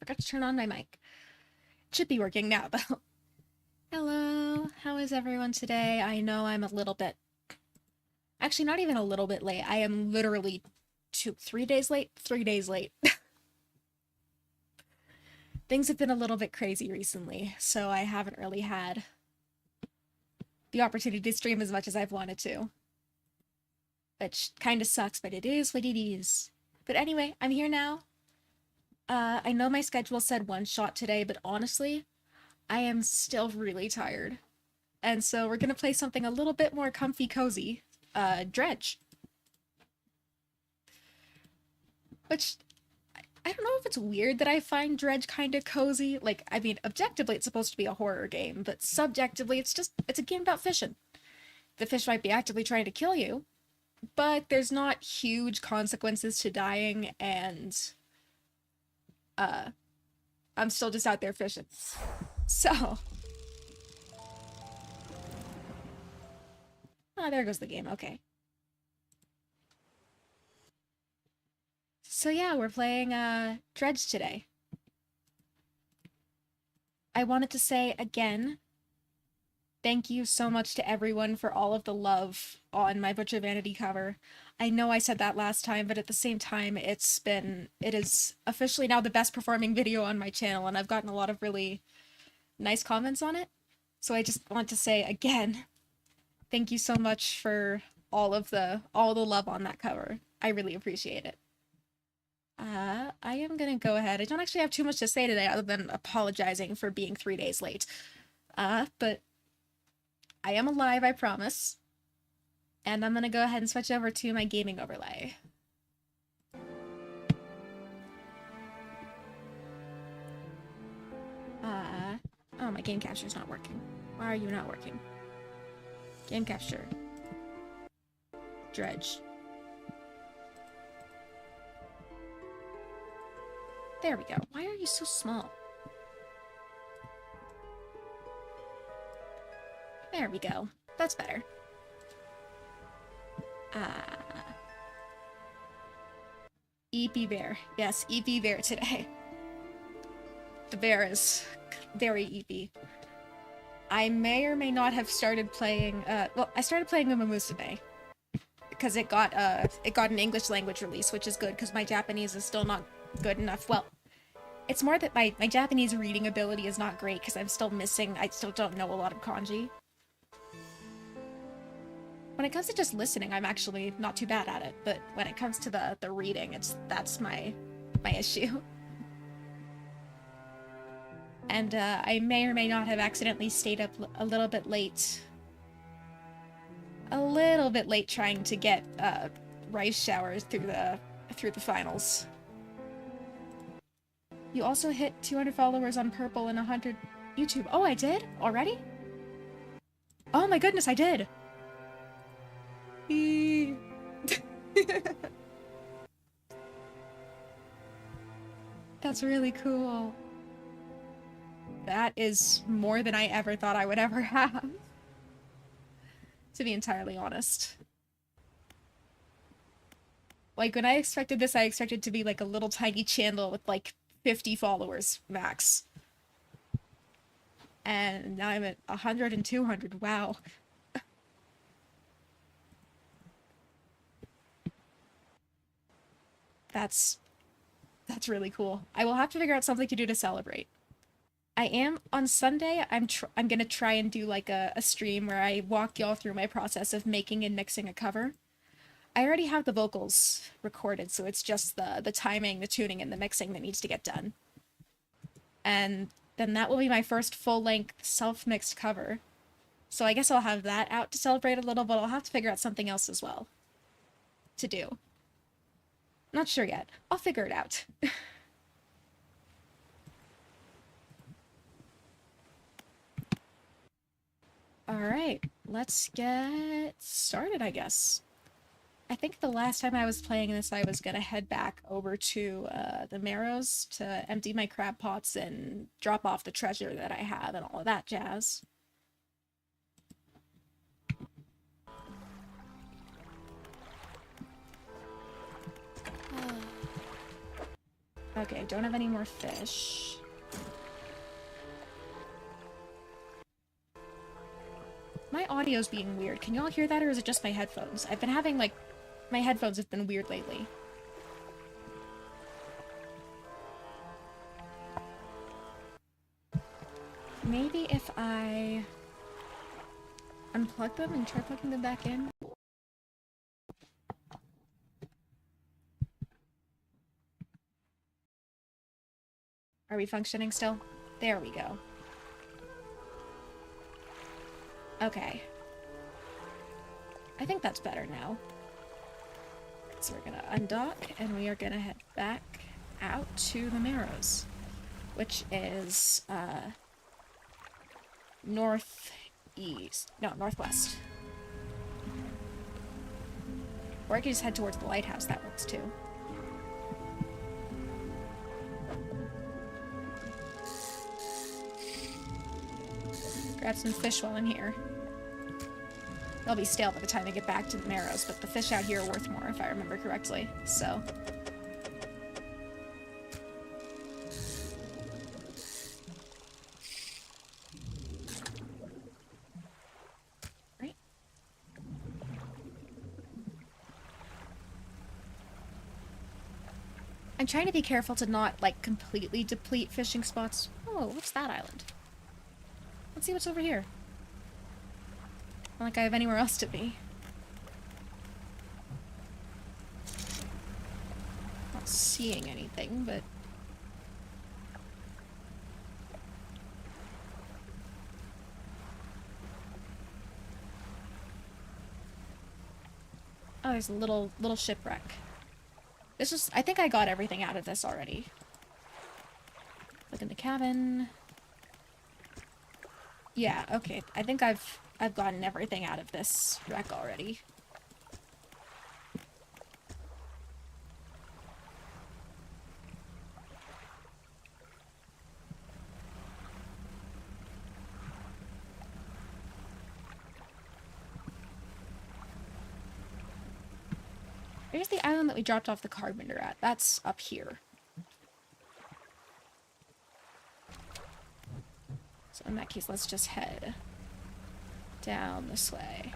forgot to turn on my mic. It should be working now, though. Hello, how is everyone today? I know I'm a little bit... Actually, not even a little bit late. I am literally 3 days late? 3 days late. Things have been a little bit crazy recently, so I haven't really had the opportunity to stream as much as I've wanted to. Which kind of sucks, but it is what it is. But anyway, I'm here now. I know my schedule said one shot today, but honestly, I am still really tired. And so we're gonna play something a little bit more comfy cozy. Dredge. Which, I don't know if it's weird that I find Dredge kind of cozy. Like, I mean, objectively it's supposed to be a horror game, but subjectively it's a game about fishing. The fish might be actively trying to kill you, but there's not huge consequences to dying, and I'm still just out there fishing. So, there goes the game. Okay. So yeah, we're playing Dredge today. I wanted to say again, thank you so much to everyone for all of the love on my Butcher Vanity cover. I know I said that last time, but at the same time, it is officially now the best performing video on my channel, and I've gotten a lot of really nice comments on it. So I just want to say again, thank you so much for all the love on that cover. I really appreciate it. I am gonna go ahead. I don't actually have too much to say today other than apologizing for being 3 days late. But I am alive, I promise. And I'm gonna go ahead and switch over to my gaming overlay. Oh, my game capture's not working. Why are you not working? Game capture. Dredge. There we go. Why are you so small? There we go. That's better. EP Bear. Yes, EP Bear today. The bear is very EP. I may or may not have started playing, well, I started playing Uma Musume. Because it got an English language release, which is good, because my Japanese is still not good enough. Well, it's more that my Japanese reading ability is not great, because I still don't know a lot of kanji. When it comes to just listening, I'm actually not too bad at it, but when it comes to the reading, that's my issue. And I may or may not have accidentally stayed up a little bit late. Trying to get rice showers through the finals. You also hit 200 followers on Purple and 100 YouTube. Oh, I did? Already? Oh my goodness, I did! That's really cool. That is more than I ever thought I would ever have. To be entirely honest. Like, when I expected this, I expected to be like a little tiny channel with like 50 followers max. And now I'm at 100 and 200. Wow. That's really cool. I will have to figure out something to do to celebrate. I am on Sunday. I'm gonna try and do like a stream where I walk y'all through my process of making and mixing a cover. I already have the vocals recorded, so it's just the timing, the tuning, and the mixing that needs to get done. And then that will be my first full-length self-mixed cover. So I guess I'll have that out to celebrate a little, but I'll have to figure out something else as well to do. Not sure yet. I'll figure it out. Alright, let's get started, I guess. I think the last time I was playing this, I was gonna head back over to the Marrows to empty my crab pots and drop off the treasure that I have and all of that jazz. Okay, don't have any more fish. My audio's being weird. Can y'all hear that, or is it just my headphones? I've been having, like, my headphones have been weird lately. Maybe if I unplug them and try plugging them back in? Are we functioning still? There we go. Okay. I think that's better now. So we're gonna undock, and we are gonna head back out to the Marrows, which is, northeast. No, northwest. Or I could just head towards the lighthouse, that works too. Grab some fish while I'm here. They'll be stale by the time I get back to the Marrows, but the fish out here are worth more, if I remember correctly, so... Right. I'm trying to be careful to not, like, completely deplete fishing spots. Oh, what's that island? Let's see what's over here. Not like I have anywhere else to be. Not seeing anything, but... Oh, there's a little shipwreck. This is... I think I got everything out of this already. Look in the cabin. Yeah, okay. I think I've gotten everything out of this wreck already. There's the island that we dropped off the carpenter at. That's up here. So in that case, let's just head down this way.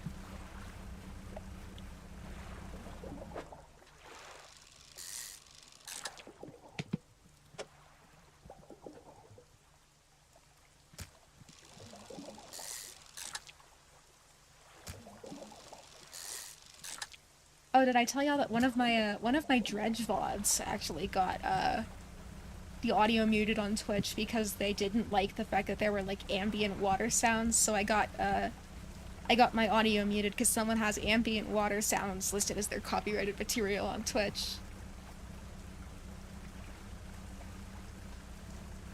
Oh, did I tell y'all that one of my Dredge VODs actually got the audio muted on Twitch because they didn't like the fact that there were like ambient water sounds, so I got my audio muted because someone has ambient water sounds listed as their copyrighted material on Twitch.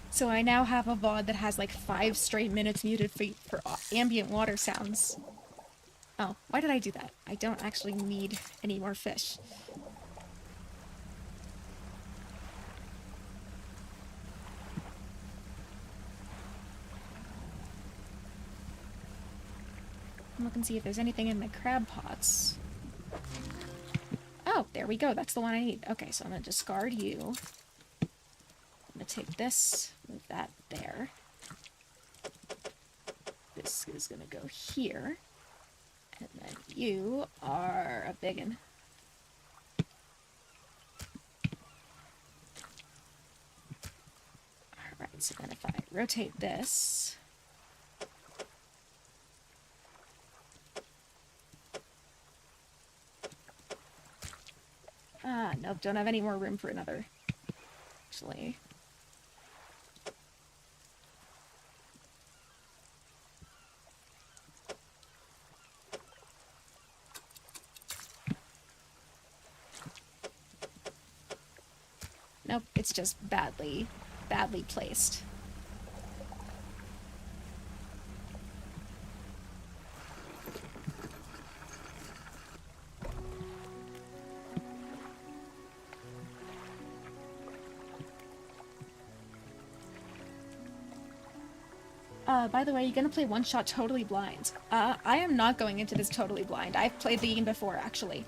So I now have a VOD that has like 5 straight minutes muted for ambient water sounds. Oh, why did I do that? I don't actually need any more fish. I'm looking to see if there's anything in my crab pots. Oh, there we go. That's the one I need. Okay, so I'm gonna discard you. I'm gonna take this, move that there. This is gonna go here. And then you are a biggin. Alright, so then if I rotate this... Ah, nope, don't have any more room for another. Actually... Nope, it's just badly placed. By the way, you're gonna play one shot totally blind. I am not going into this totally blind. I've played the game before, actually.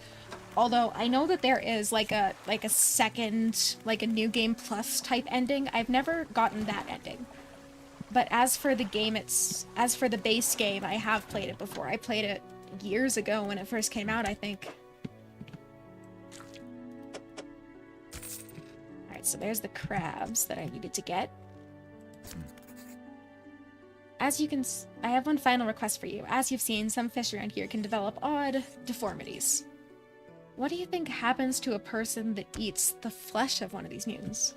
Although I know that there is like a second, like a new game plus type ending. I've never gotten that ending. But as for the game, as for the base game, I have played it before. I played it years ago when it first came out, I think. Alright, so there's the crabs that I needed to get. As you can, I have one final request for you. As you've seen, some fish around here can develop odd deformities. What do you think happens to a person that eats the flesh of one of these mutants?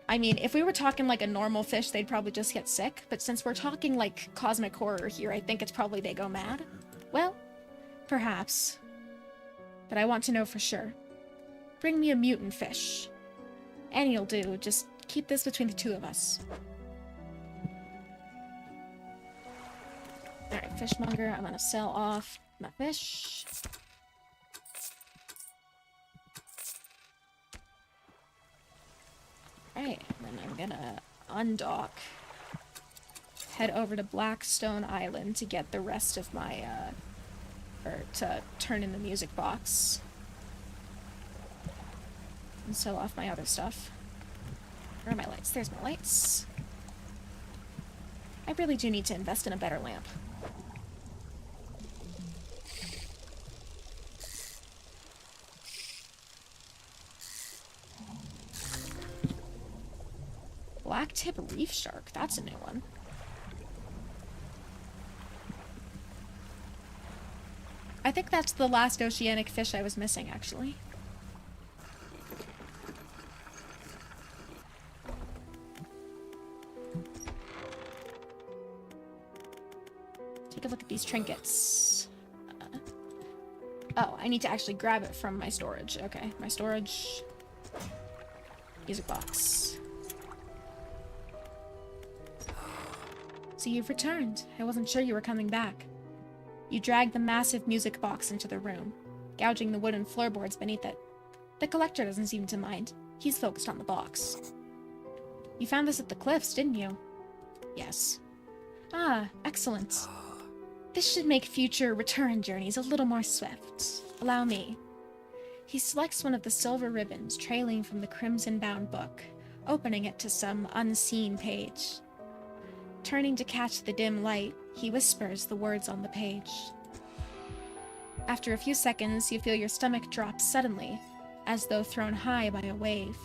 I mean, if we were talking like a normal fish, they'd probably just get sick, but since we're talking like cosmic horror here, I think it's probably they go mad. Well, perhaps. But I want to know for sure. Bring me a mutant fish. Any'll do, just keep this between the two of us. Alright, fishmonger, I'm gonna sell off my fish. Alright, then I'm gonna undock. Head over to Blackstone Island to get the rest of my, or to turn in the music box. And sell off my other stuff. Where are my lights? There's my lights. I really do need to invest in a better lamp. Black tip reef shark. That's a new one. I think that's the last oceanic fish I was missing, actually. Take a look at these trinkets. Oh, I need to actually grab it from my storage. Okay, my storage. Music box. So you've returned. I wasn't sure you were coming back. You dragged the massive music box into the room, gouging the wooden floorboards beneath it. The collector doesn't seem to mind. He's focused on the box. You found this at the cliffs, didn't you? Yes. Ah, excellent. This should make future return journeys a little more swift. Allow me. He selects one of the silver ribbons trailing from the crimson-bound book, opening it to some unseen page. Turning to catch the dim light, he whispers the words on the page. After a few seconds, you feel your stomach drop suddenly, as though thrown high by a wave.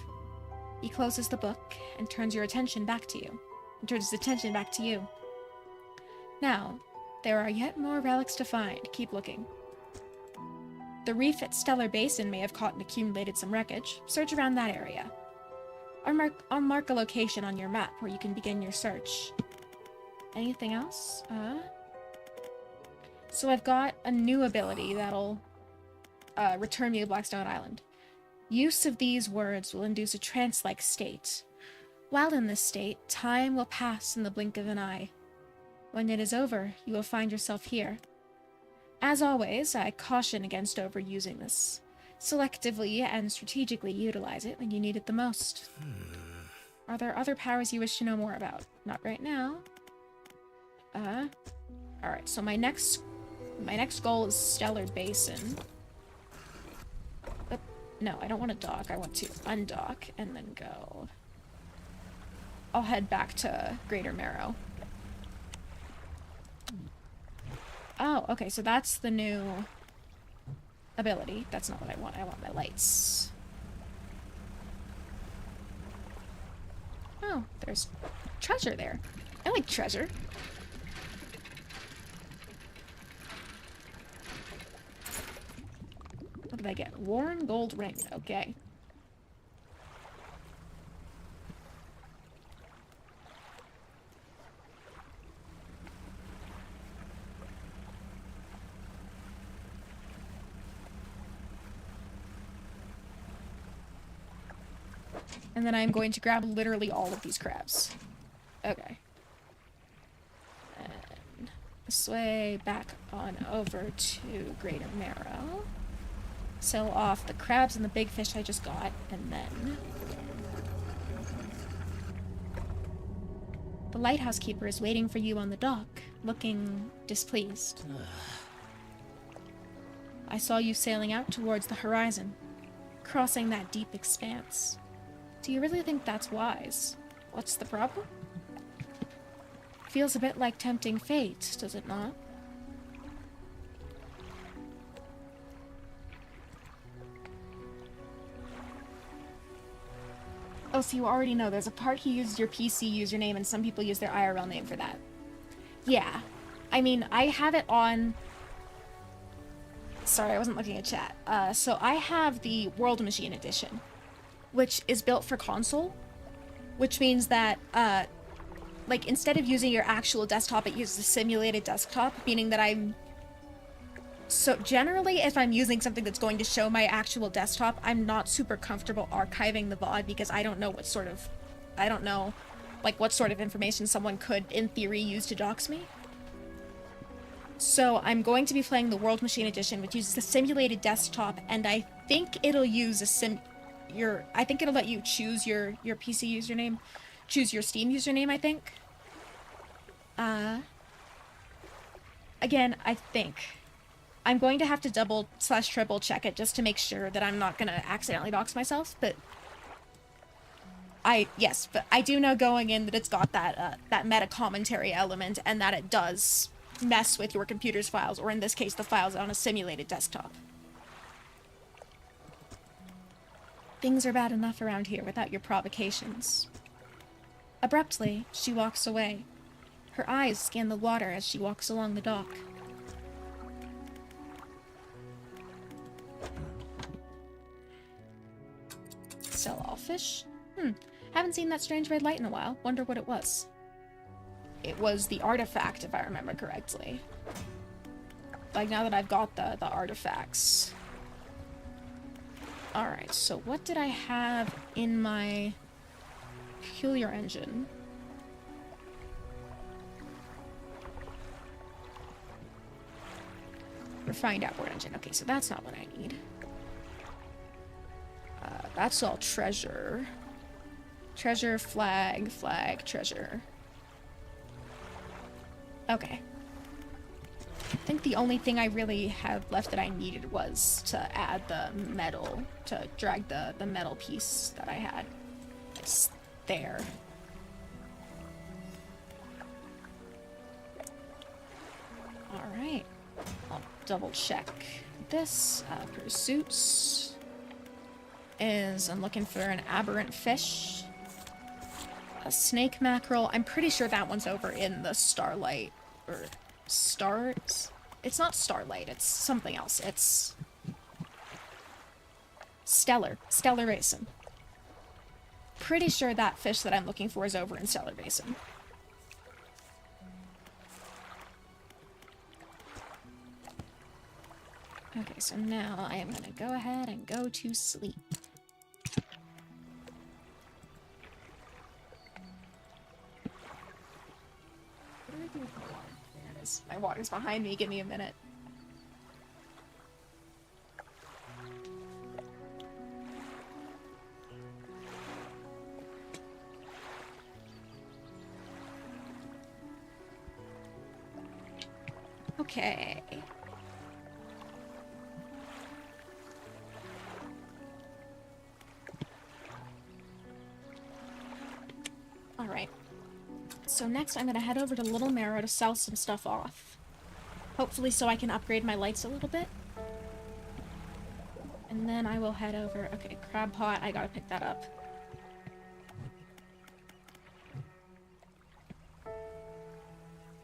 He closes the book and turns his attention back to you. Now, there are yet more relics to find. Keep looking. The reef at Stellar Basin may have caught and accumulated some wreckage. Search around that area. I'll mark a location on your map where you can begin your search. Anything else? So I've got a new ability that'll return me to Blackstone Island. Use of these words will induce a trance-like state. While in this state, time will pass in the blink of an eye. When it is over, you will find yourself here. As always, I caution against overusing this. Selectively and strategically utilize it when you need it the most. Are there other powers you wish to know more about? Not right now. Alright, so my next goal is Stellar Basin. No, I don't want to dock. I want to undock and then go. I'll head back to Greater Marrow. Oh, okay, so that's the new ability. That's not what I want. I want my lights. Oh, there's treasure there. I like treasure. What did I get? Worn gold ring. Okay. And then I'm going to grab literally all of these crabs. Okay. And this way, back on over to Greater Marrow. Sell off the crabs and the big fish I just got, and then The lighthouse keeper is waiting for you on the dock, looking displeased. I saw you sailing out towards the horizon, crossing that deep expanse. Do you really think that's wise? What's the problem? Feels a bit like tempting fate, does it not? Oh, so you already know there's a part he uses your PC username and some people use their IRL name for that. Yeah. I mean, I have it on... Sorry, I wasn't looking at chat. So I have the World Machine Edition, which is built for console, which means that, like, instead of using your actual desktop, it uses a simulated desktop, meaning that I'm... So, generally, if I'm using something that's going to show my actual desktop, I'm not super comfortable archiving the VOD because I don't know what sort of... I don't know, like, what sort of information someone could, in theory, use to dox me. So I'm going to be playing the World Machine Edition, which uses a simulated desktop, and I think it'll use a I think it'll let you choose your PC username. Choose your Steam username, I think. Again, I think. I'm going to have to double/triple check it just to make sure that I'm not gonna accidentally dox myself, but... Yes, but I do know going in that it's got that, that meta-commentary element, and that it does mess with your computer's files, or in this case, the files on a simulated desktop. Things are bad enough around here without your provocations. Abruptly, she walks away. Her eyes scan the water as she walks along the dock. Sell all fish? Haven't seen that strange red light in a while. Wonder what it was. It was the artifact, if I remember correctly. Like, now that I've got the artifacts. Alright, so what did I have in my peculiar engine? Refined outboard engine. Okay, so that's not what I need. That's all treasure. Treasure, flag, treasure. Okay. I think the only thing I really had left that I needed was to add the metal, to drag the metal piece that I had. It's there. Alright. I'll double check this. Pursuits is I'm looking for an aberrant fish. A snake mackerel. I'm pretty sure that one's over in the Starlight, or Stars? It's not Starlight, it's something else. It's Stellar Basin. Pretty sure that fish that I'm looking for is over in Stellar Basin. Okay, so now I am gonna go ahead and go to sleep. There it is. My water's behind me. Give me a minute. Okay. Alright. So next I'm gonna head over to Little Marrow to sell some stuff off. Hopefully so I can upgrade my lights a little bit. And then I will head over... Okay, crab pot, I gotta pick that up.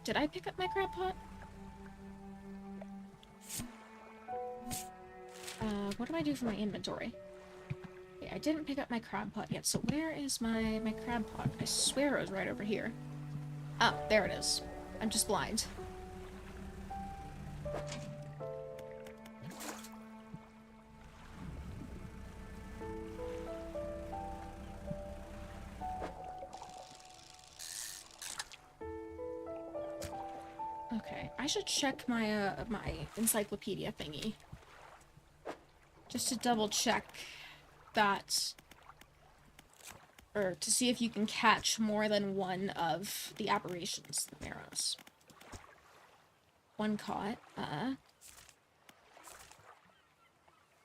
Did I pick up my crab pot? What do I do for my inventory? Okay, I didn't pick up my crab pot yet, so where is my crab pot? I swear it was right over here. Oh, there it is. I'm just blind. Okay, I should check my my encyclopedia thingy. Just to double check that or to see if you can catch more than one of the aberrations, the marrows. One caught.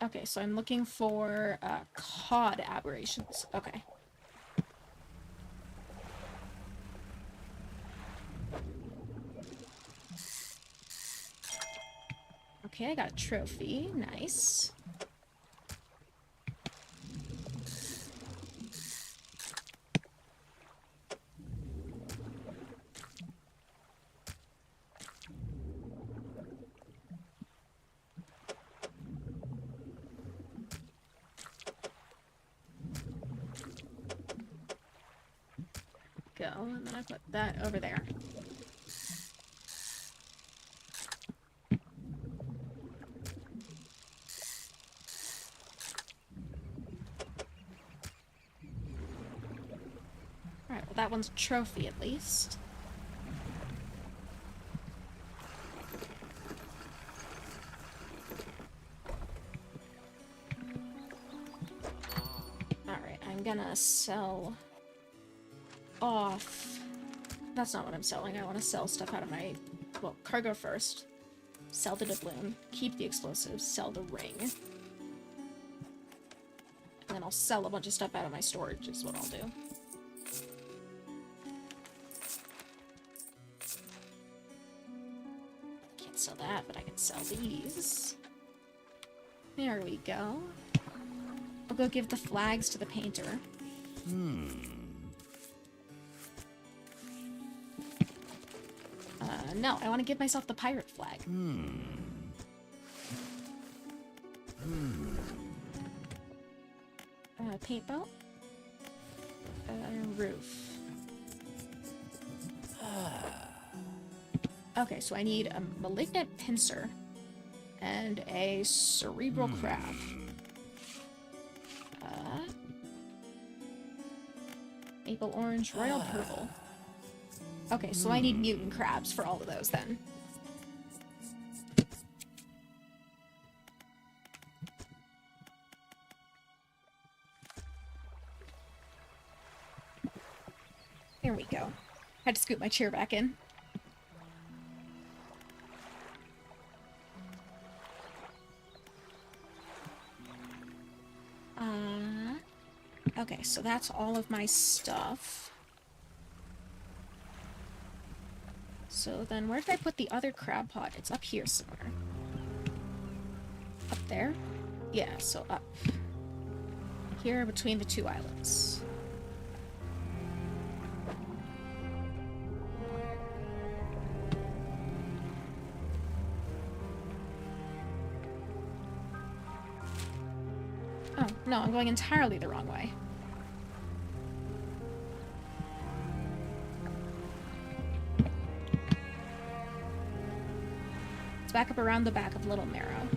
Okay, so I'm looking for cod aberrations. Okay. Okay, I got a trophy. Nice. Go, and then I put that over there. Alright, well that one's a trophy at least. Alright, I'm gonna sell off. That's not what I'm selling. I want to sell stuff out of my, well, cargo first. Sell the doubloon. Keep the explosives. Sell the ring. And then I'll sell a bunch of stuff out of my storage is what I'll do. Can't sell that, but I can sell these. There we go. I'll go give the flags to the painter. No, I want to give myself the pirate flag. Paint boat? Roof. Okay, so I need a malignant pincer and a cerebral crab. Maple orange, royal purple. Okay, so I need mutant crabs for all of those then. There we go. Had to scoot my chair back in. Okay, so that's all of my stuff. So then where did I put the other crab pot? It's up here somewhere. Up there? Yeah, so up. Here between the two islands. Oh, no, I'm going entirely the wrong way. It's back up around the back of Little Marrow.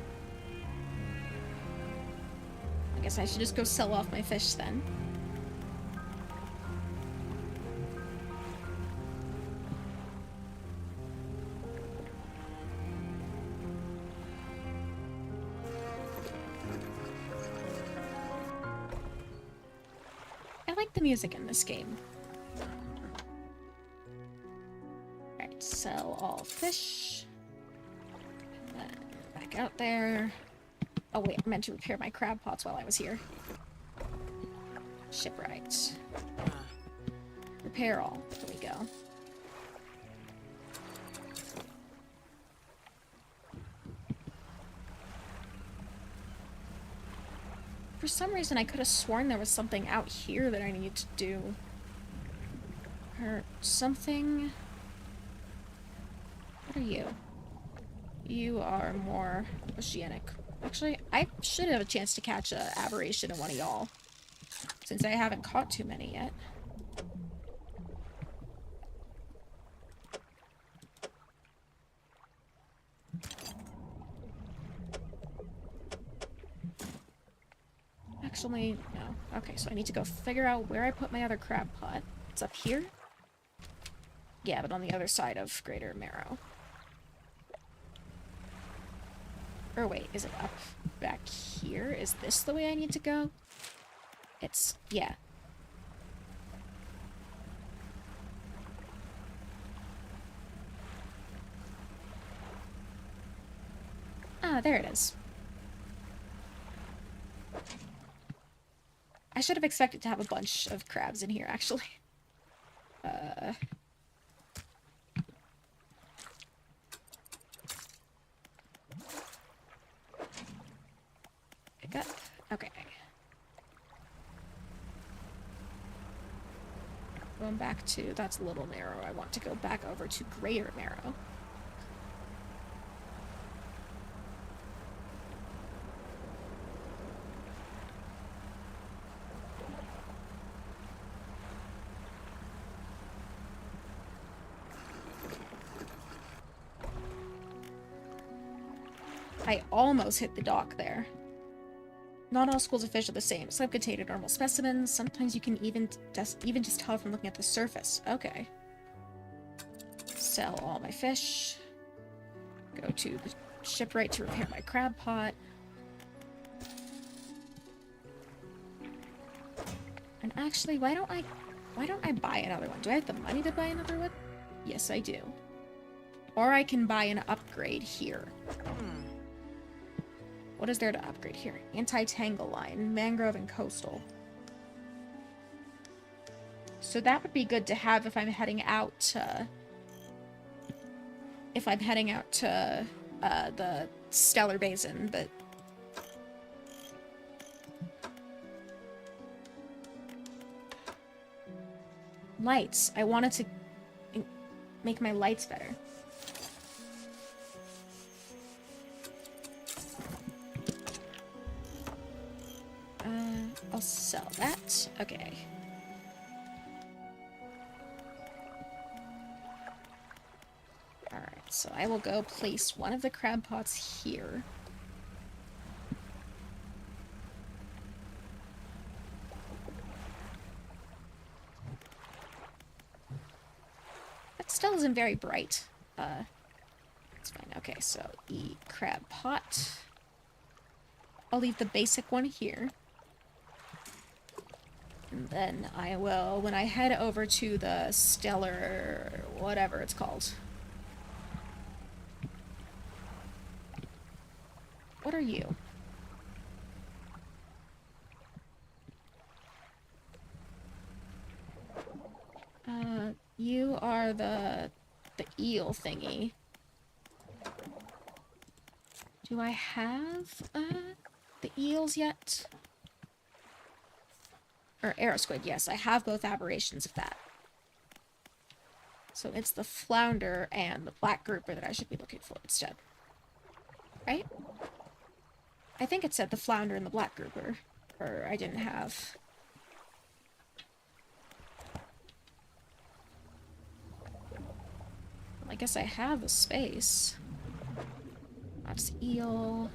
I guess I should just go sell off my fish then. I like the music in this game. Alright, sell all fish. Back out there. Oh wait, I meant to repair my crab pots while I was here. Shipwright. Repair all. There we go. For some reason, I could have sworn there was something out here that I need to do. Or something... What are you? You are more oceanic. Actually, I should have a chance to catch an aberration in one of y'all. Since I haven't caught too many yet. Actually, no. Okay, so I need to go figure out where I put my other crab pot. It's up here? Yeah, but on the other side of Greater Marrow. Or wait, is it up back here? Is this the way I need to go? It's, yeah. Ah, there it is. I should have expected to have a bunch of crabs in here, actually. Pick up. Okay. Going back to... That's a little narrow. I want to go back over to greater narrow. I almost hit the dock there. Not all schools of fish are the same. Some contain normal specimens. Sometimes you can even just tell from looking at the surface. Okay. Sell all my fish. Go to the shipwright to repair my crab pot. And actually, why don't I buy another one? Do I have the money to buy another one? Yes, I do. Or I can buy an upgrade here. What is there to upgrade here? Anti-tangle line, mangrove, and coastal. So that would be good to have if I'm heading out to... the Stellar Basin, but... Lights. I wanted to make my lights better. I'll sell that. Okay. Alright, so I will go place one of the crab pots here. That still isn't very bright. It's fine. Okay, so the crab pot. I'll leave the basic one here. And then I will, when I head over to the stellar, whatever it's called. What are you? You are the eel thingy. Do I have, the eels yet? Or arrow squid, yes, I have both aberrations of that. So it's the flounder and the black grouper that I should be looking for instead. Right? I think it said the flounder and the black grouper. Or I didn't have... Well, I guess I have the space. That's eel...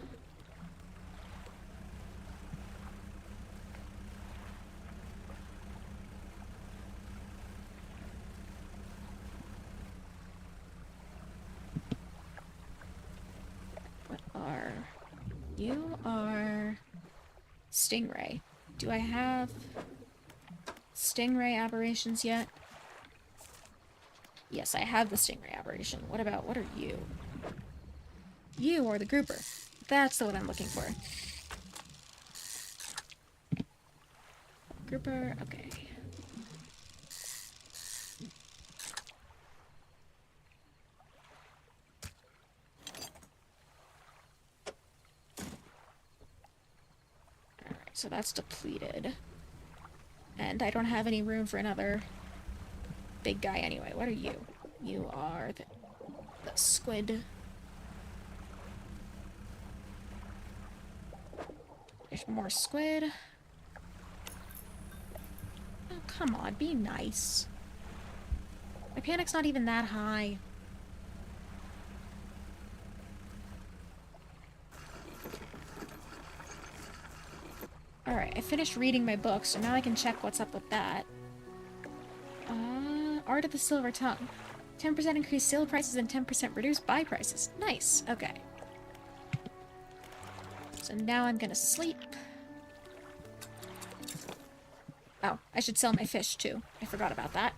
You are stingray. Do I have stingray aberrations yet? Yes, I have the stingray aberration. What are you? You are the grouper. That's the one I'm looking for. Grouper, okay. So that's depleted. And I don't have any room for another big guy anyway. What are you? You are the squid. There's more squid. Oh, come on, be nice. My panic's not even that high. Alright, I finished reading my book, so now I can check what's up with that. Art of the Silver Tongue. 10% increased sale prices and 10% reduced buy prices. Nice, okay. So now I'm gonna sleep. Oh, I should sell my fish too. I forgot about that.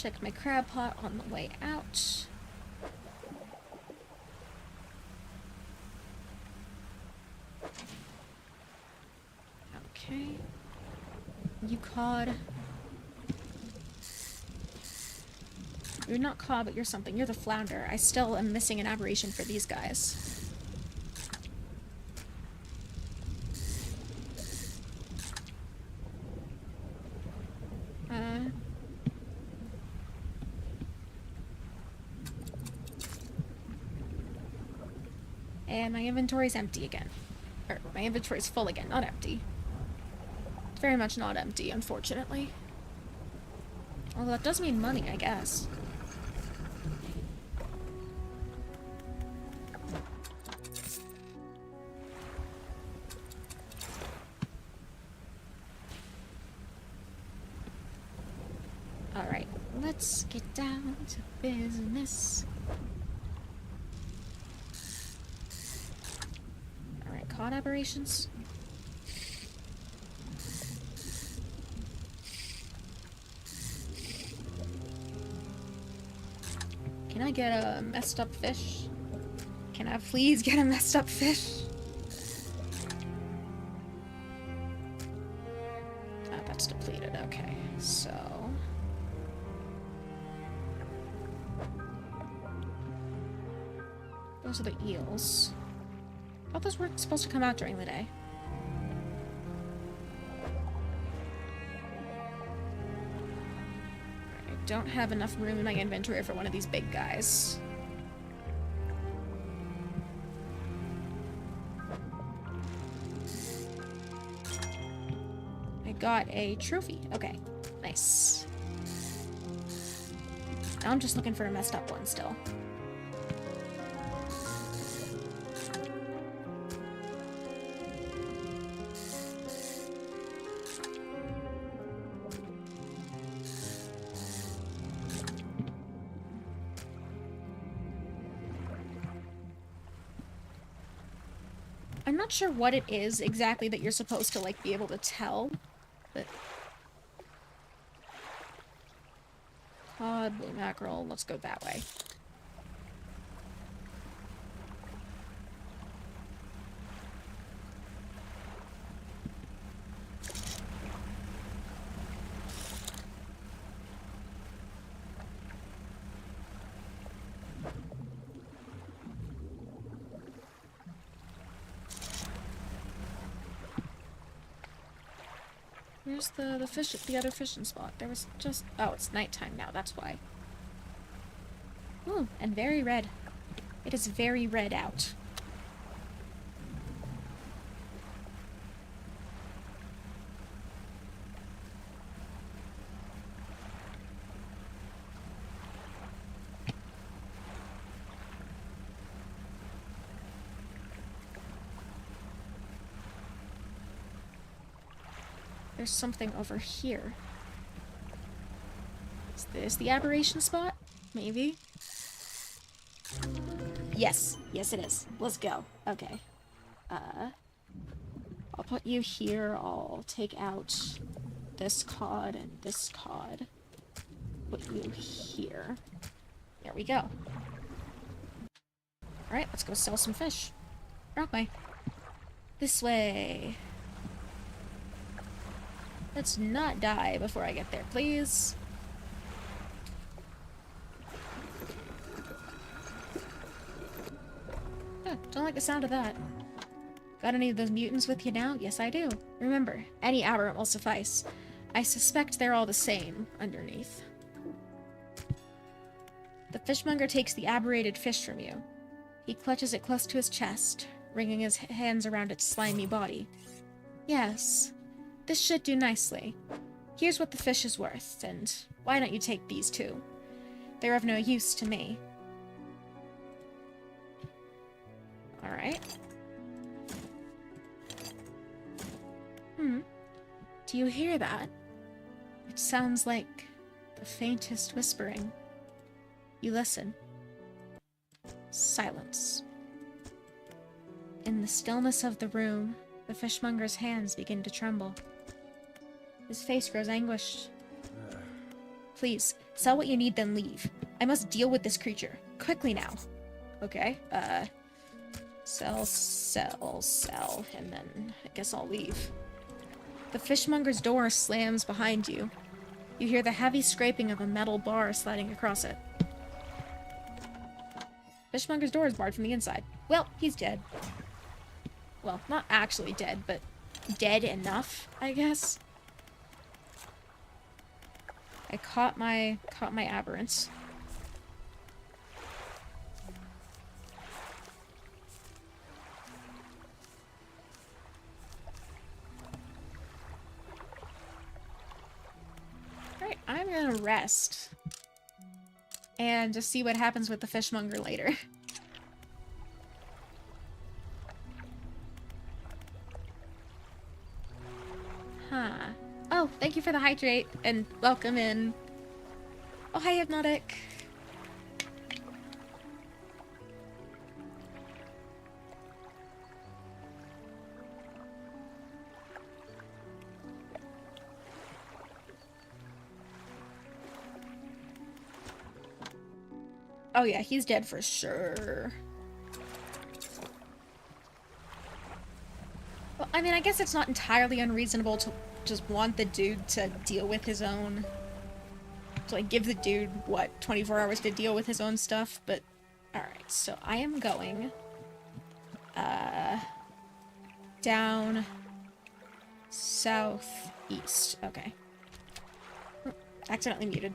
Check my crab pot on the way out. Okay. You cod. You're not cod, but you're something. You're the flounder. I still am missing an aberration for these guys. And my inventory's empty again. Or, my inventory's full again, not empty. It's very much not empty, unfortunately. Although that does mean money, I guess. Alright, let's get down to business. Alright, cod aberrations. Can I get a messed up fish? Can I please get a messed up fish? Oh, that's depleted. Okay, so... those are the eels. I thought those were supposed to come out during the day. I don't have enough room in my inventory for one of these big guys. I got a trophy. Okay, nice. Now I'm just looking for a messed up one still. I'm not sure what it is exactly that you're supposed to, like, be able to tell, but... cod, blue mackerel, let's go that way. Where's the other fishing spot? There was just... oh, it's nighttime now, that's why. Ooh, and very red. It is very red out. There's something over here. Is this the aberration spot? Maybe? Yes. Yes, it is. Let's go. Okay. I'll put you here. I'll take out this cod and this cod. Put you here. There we go. Alright, let's go sell some fish. Wrong way. This way. Let's not die before I get there, please. Oh, don't like the sound of that. Got any of those mutants with you now? Yes, I do. Remember, any aberrant will suffice. I suspect they're all the same underneath. The fishmonger takes the aberrated fish from you. He clutches it close to his chest, wringing his hands around its slimy body. Yes. This should do nicely. Here's what the fish is worth, and why don't you take these too? They're of no use to me. Alright. Do you hear that? It sounds like the faintest whispering. You listen. Silence. In the stillness of the room, the fishmonger's hands begin to tremble. His face grows anguished. Please, sell what you need, then leave. I must deal with this creature. Quickly now. Okay, sell, and then I guess I'll leave. The fishmonger's door slams behind you. You hear the heavy scraping of a metal bar sliding across it. Fishmonger's door is barred from the inside. Well, he's dead. Well, not actually dead, but dead enough, I guess. I caught my aberrance. Alright, I'm gonna rest. And just see what happens with the fishmonger later. Huh. Oh, thank you for the hydrate, and welcome in. Oh, hi, Hypnotic. Oh yeah, he's dead for sure. Well, I mean, I guess it's not entirely unreasonable to just want the dude to deal with his own... To, like, give the dude, what, 24 hours to deal with his own stuff? But, alright, so I am going... down... southeast. Okay. Accidentally muted.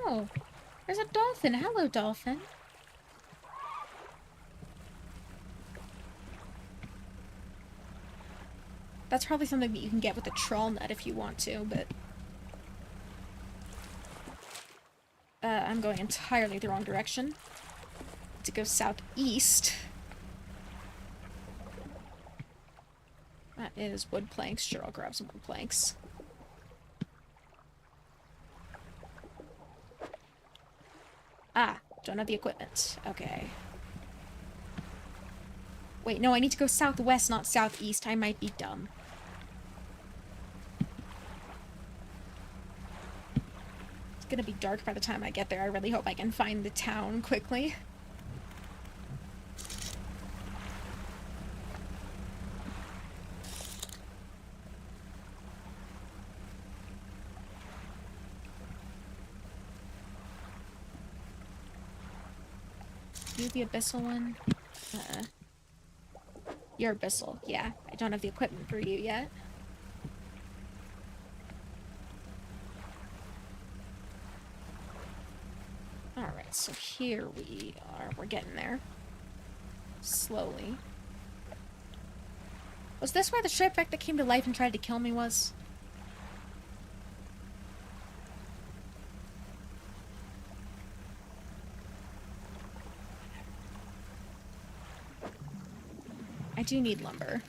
Oh, there's a dolphin. Hello, dolphin. That's probably something that you can get with a trawl net if you want to, but... I'm going entirely the wrong direction. To go southeast. That is wood planks. Sure, I'll grab some wood planks. Ah, don't have the equipment. Okay. Wait, no, I need to go southwest, not southeast. I might be dumb. It's gonna be dark by the time I get there. I really hope I can find the town quickly. You the abyssal one? You're abyssal. Yeah, I don't have the equipment for you yet. Alright, so here we are. We're getting there. Slowly. Was this where the shipwreck that came to life and tried to kill me was? I do need lumber.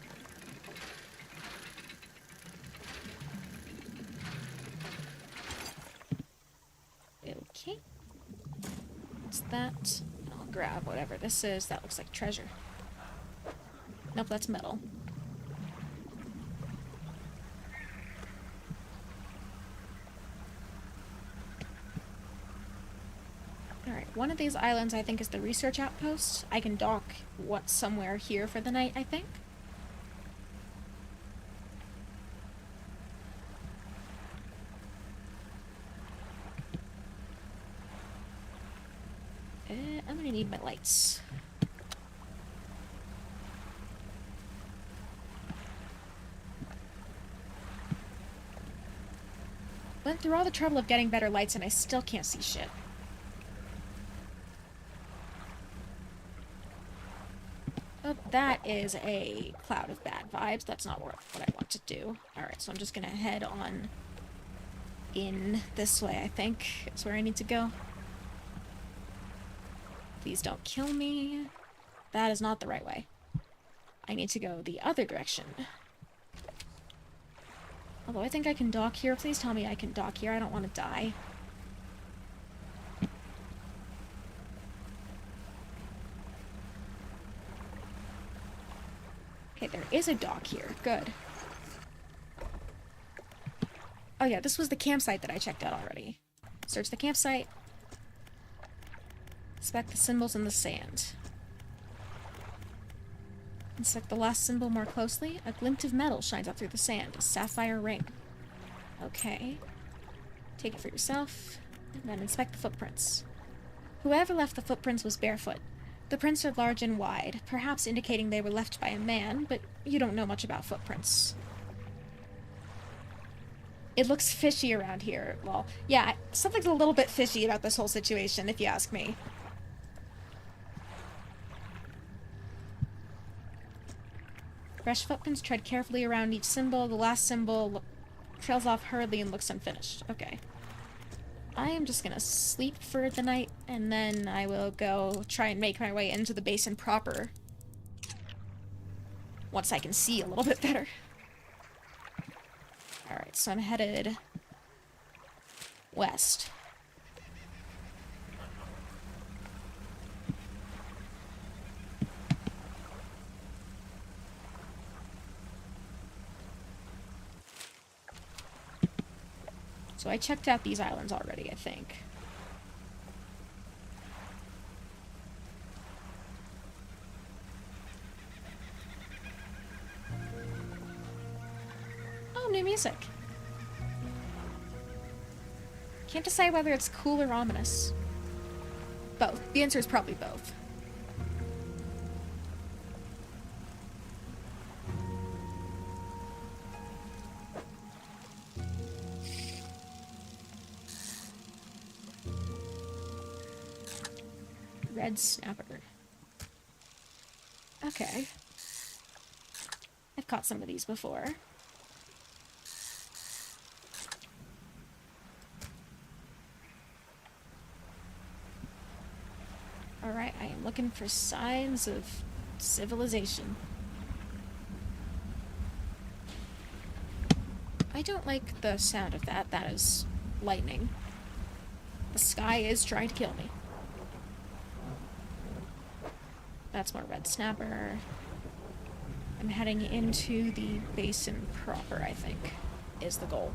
Okay. What's that? I'll grab whatever this is. That looks like treasure. Nope, that's metal. Alright, one of these islands I think is the research outpost. I can dock somewhere here for the night, I think. I'm gonna need my lights. Went through all the trouble of getting better lights and I still can't see shit. Oh, that is a cloud of bad vibes. That's not what I want to do. Alright, so I'm just gonna head on in this way, I think. Is where I need to go. Please don't kill me. That is not the right way. I need to go the other direction. Although I think I can dock here. Please tell me I can dock here. I don't want to die. Okay, there is a dock here. Good. Oh yeah, this was the campsite that I checked out already. Search the campsite. Inspect the symbols in the sand. Inspect the last symbol more closely. A glint of metal shines up through the sand. A sapphire ring. Okay. Take it for yourself. And then inspect the footprints. Whoever left the footprints was barefoot. The prints are large and wide, perhaps indicating they were left by a man, but you don't know much about footprints. It looks fishy around here. Well, yeah, something's a little bit fishy about this whole situation, if you ask me. Fresh footprints tread carefully around each symbol. The last symbol trails off hurriedly and looks unfinished. Okay. I am just gonna sleep for the night, and then I will go try and make my way into the basin proper. Once I can see a little bit better. Alright, so I'm headed west. So I checked out these islands already, I think. Oh, new music. Can't decide whether it's cool or ominous. Both. The answer is probably both. Red snapper. Okay. I've caught some of these before. Alright, I am looking for signs of civilization. I don't like the sound of that. That is lightning. The sky is trying to kill me. That's more red snapper. I'm heading into the basin proper, I think, is the goal.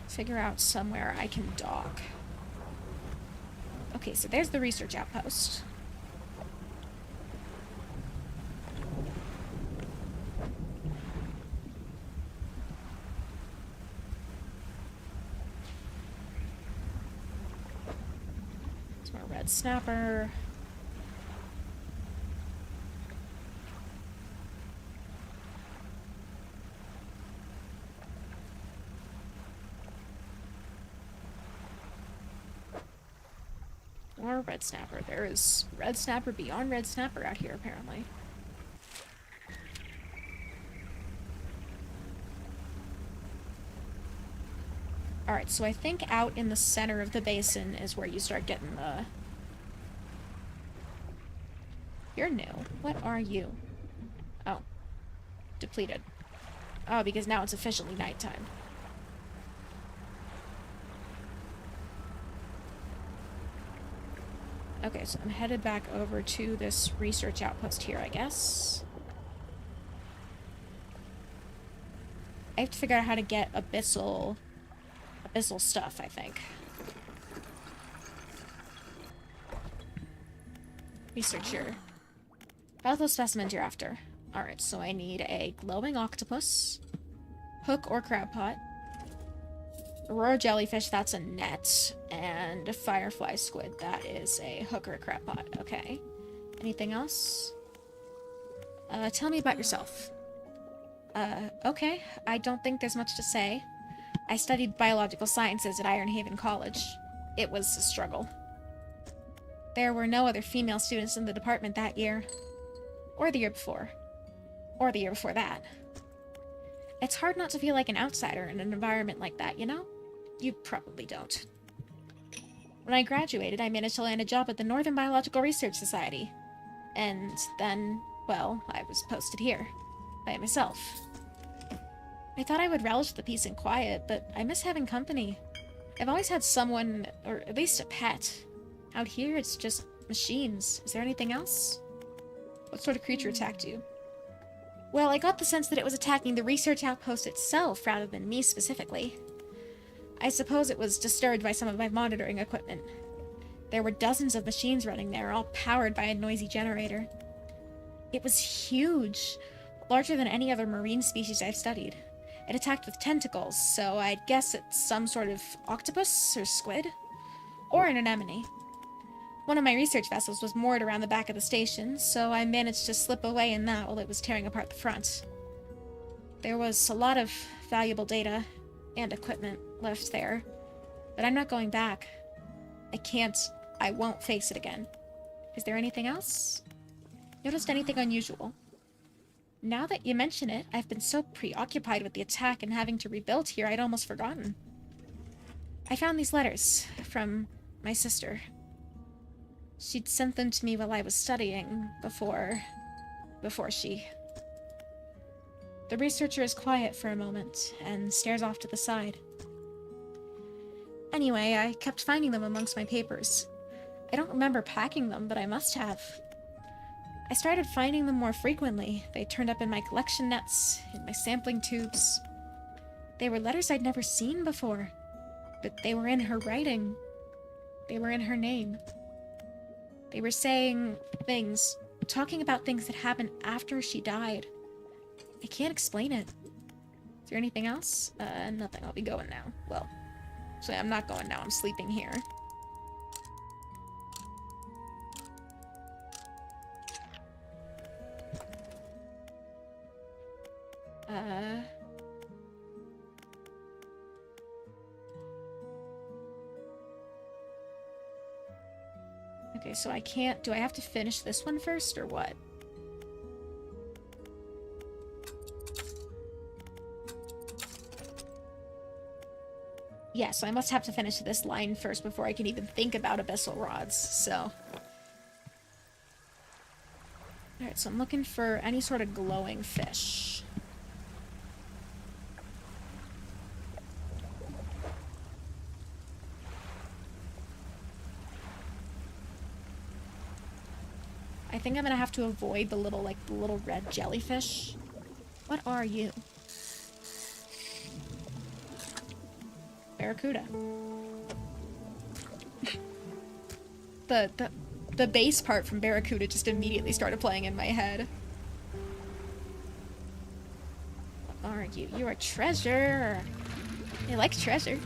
Figure out somewhere I can dock. Okay, so there's the research outpost. Red snapper. More red snapper. There is red snapper beyond red snapper out here, apparently. Alright, so I think out in the center of the basin is where you start getting the... You're new. What are you? Oh. Depleted. Oh, because now it's officially nighttime. Okay, so I'm headed back over to this research outpost here, I guess. I have to figure out how to get abyssal stuff, I think. Researcher. About those specimens you're after. Alright, so I need a glowing octopus, hook or crab pot, aurora jellyfish, that's a net, and a firefly squid, that is a hook or a crab pot. Okay. Anything else? Tell me about yourself. Okay. I don't think there's much to say. I studied biological sciences at Iron Haven College. It was a struggle. There were no other female students in the department that year. Or the year before. Or the year before that. It's hard not to feel like an outsider in an environment like that, you know? You probably don't. When I graduated, I managed to land a job at the Northern Biological Research Society. And then, well, I was posted here. By myself. I thought I would relish the peace and quiet, but I miss having company. I've always had someone, or at least a pet. Out here, it's just machines. Is there anything else? What sort of creature attacked you? Well, I got the sense that it was attacking the research outpost itself rather than me specifically. I suppose it was disturbed by some of my monitoring equipment. There were dozens of machines running there, all powered by a noisy generator. It was huge, larger than any other marine species I've studied. It attacked with tentacles, so I'd guess it's some sort of octopus or squid? Or an anemone. One of my research vessels was moored around the back of the station, so I managed to slip away in that while it was tearing apart the front. There was a lot of valuable data and equipment left there, but I'm not going back. I won't face it again. Is there anything else? Noticed anything unusual? Now that you mention it, I've been so preoccupied with the attack and having to rebuild here, I'd almost forgotten. I found these letters from my sister. She'd sent them to me while I was studying before she... The researcher is quiet for a moment and stares off to the side. Anyway, I kept finding them amongst my papers. I don't remember packing them, but I must have. I started finding them more frequently. They turned up in my collection nets, in my sampling tubes. They were letters I'd never seen before, but they were in her writing. They were in her name. They were saying things, talking about things that happened after she died. I can't explain it. Is there anything else? Nothing. I'll be going now. Well, actually, I'm not going now. I'm sleeping here. Okay, so I can't... Do I have to finish this one first, or what? Yeah, so I must have to finish this line first before I can even think about abyssal rods, so... Alright, so I'm looking for any sort of glowing fish. I think I'm gonna have to avoid the little, the little red jellyfish. What are you? Barracuda. The bass part from Barracuda just immediately started playing in my head. What are you? You're a treasure. I like treasure.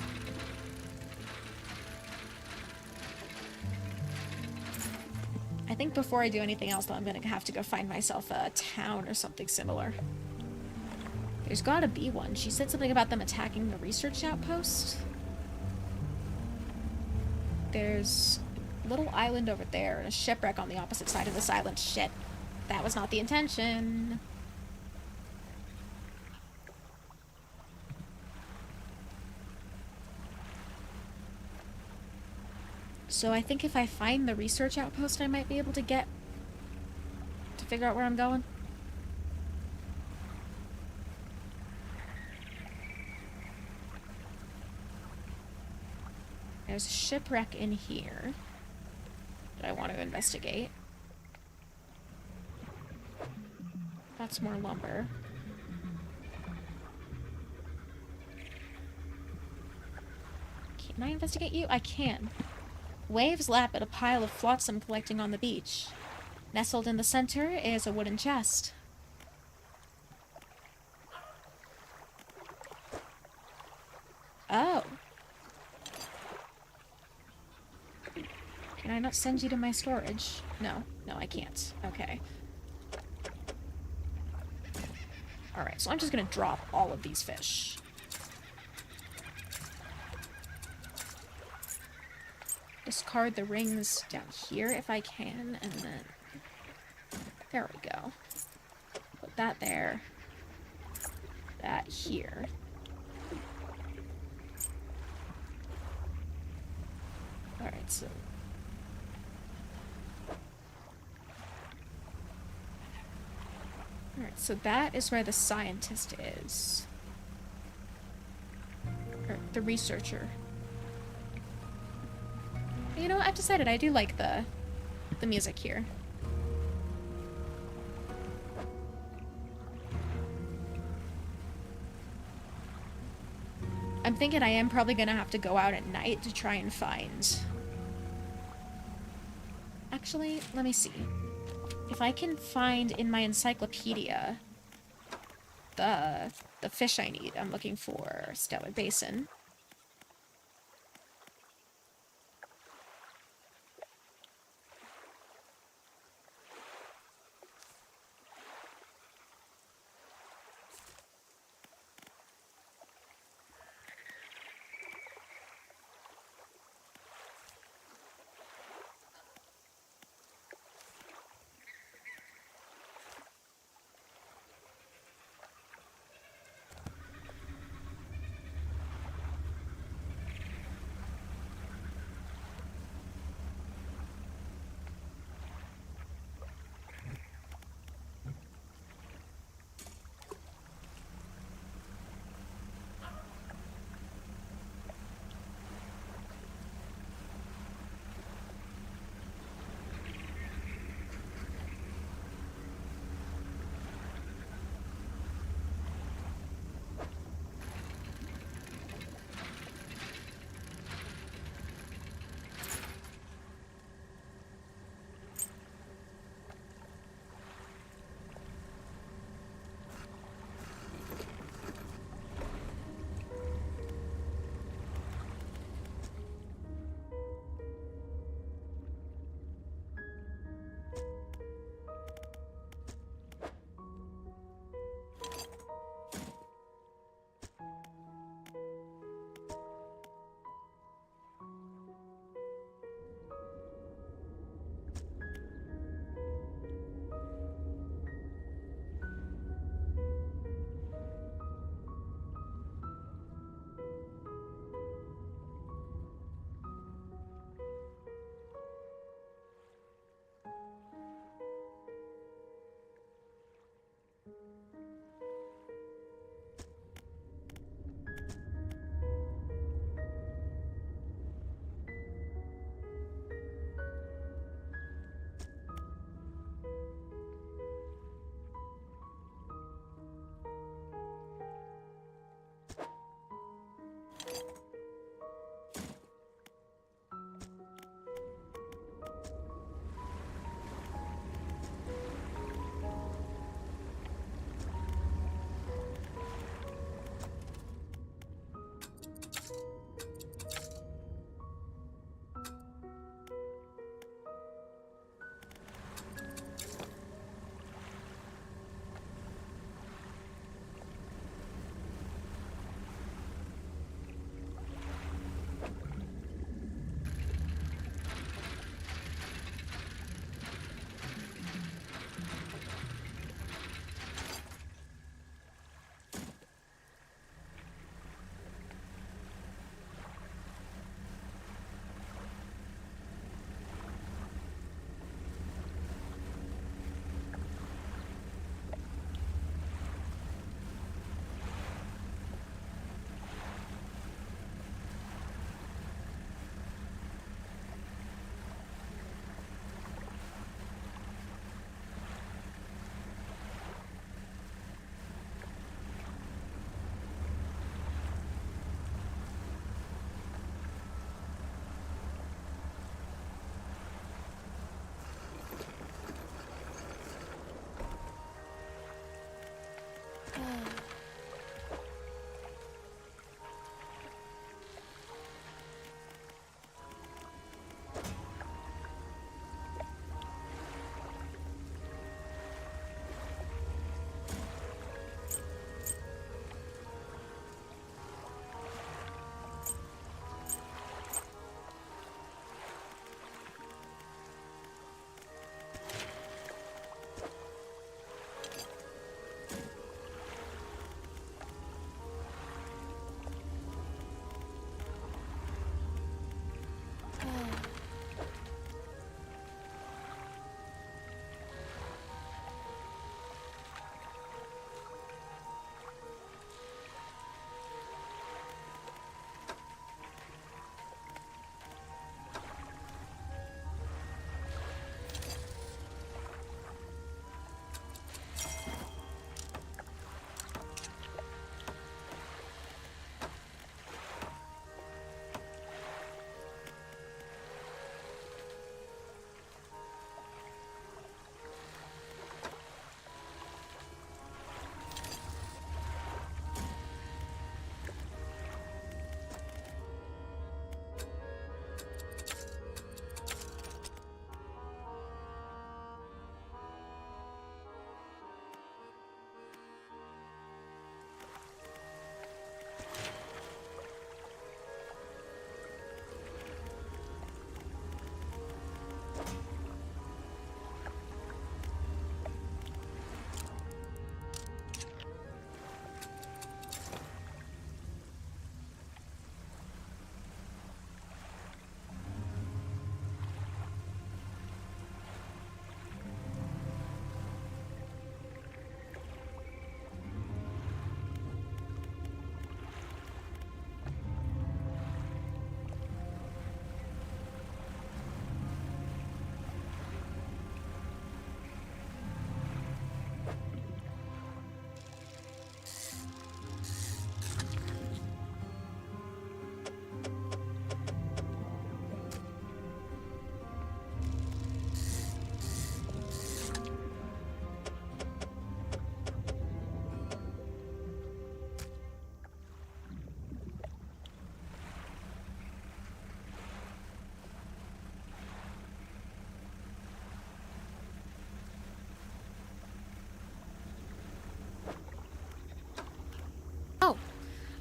I think before I do anything else, though, I'm gonna have to go find myself a town or something similar. There's gotta be one. She said something about them attacking the research outpost. There's a little island over there and a shipwreck on the opposite side of this island. Shit. That was not the intention. So I think if I find the research outpost, I might be able to figure out where I'm going. There's a shipwreck in here that I want to investigate. That's more lumber. Can I investigate you? I can. Waves lap at a pile of flotsam collecting on the beach. Nestled in the center is a wooden chest. Oh. Can I not send you to my storage? No. No, I can't. Okay. Alright, so I'm just gonna drop all of these fish. Discard the rings down here if I can, and then... There we go. Put put that there. That here. Alright, so... Alright, so that is where the scientist is. Or the researcher. You know what? I've decided I do like the music here. I'm thinking I am probably gonna have to go out at night to try and find... Actually, let me see. If I can find in my encyclopedia the fish I need. I'm looking for stellar basin.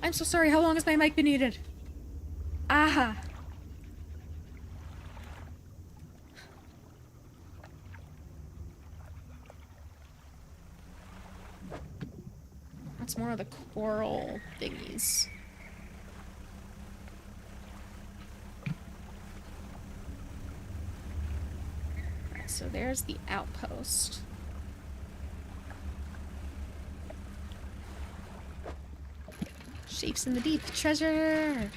I'm so sorry. How long has my mic been muted? Aha. That's more of the coral thingies. Alright, so there's the outpost. Shapes in the deep. Treasure!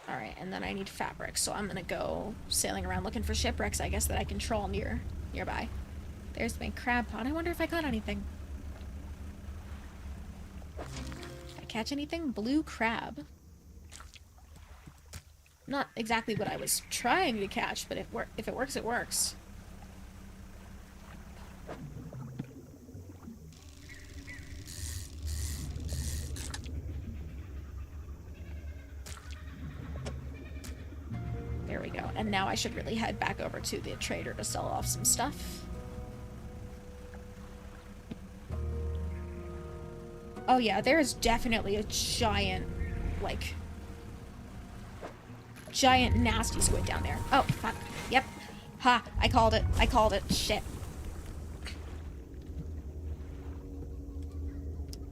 Alright, and then I need fabric, so I'm gonna go sailing around looking for shipwrecks, I guess, that I can trawl nearby. There's my crab pot. I wonder if I caught anything. Did I catch anything? Blue crab. Not exactly what I was trying to catch, but if it works, it works. There we go. And now I should really head back over to the trader to sell off some stuff. Oh yeah, there is definitely a giant, like, giant nasty squid down there. Oh, fuck. Yep. Ha! I called it. I called it. Shit.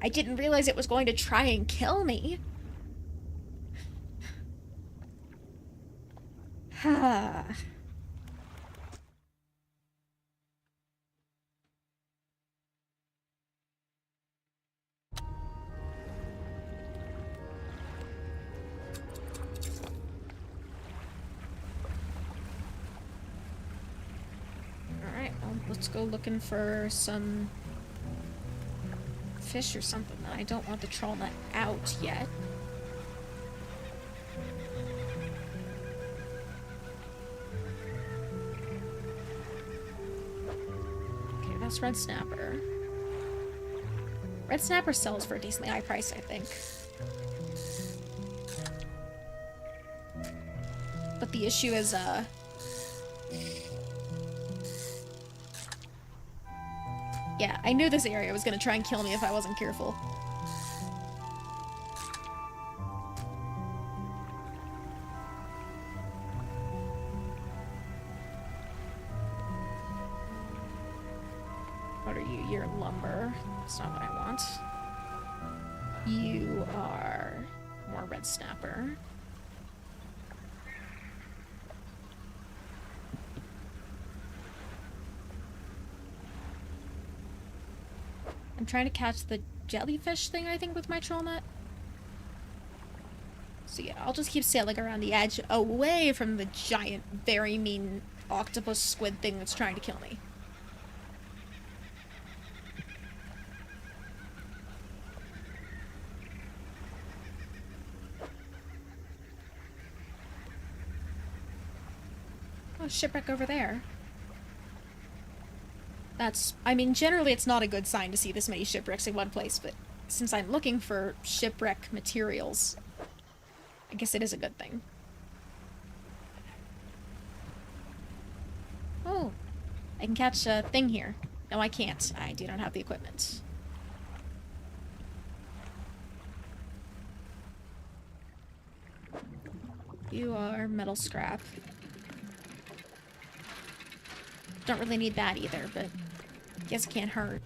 I didn't realize it was going to try and kill me. Ha. Alright, well, let's go looking for some fish or something. I don't want the trawl net out yet. Okay, that's red snapper. Red snapper sells for a decently high price, I think. But the issue is, yeah, I knew this area was gonna try and kill me if I wasn't careful. What are you? You're lumber. That's not what I want. You are more red snapper. I'm trying to catch the jellyfish thing, I think, with my trawl net. So yeah, I'll just keep sailing around the edge, away from the giant, very mean octopus squid thing that's trying to kill me. Oh, shipwreck over there. That's, I mean, generally it's not a good sign to see this many shipwrecks in one place, but since I'm looking for shipwreck materials, I guess it is a good thing. Oh, I can catch a thing here. No, I can't. I do not have the equipment. You are metal scrap. Don't really need that either, but guess it can't hurt.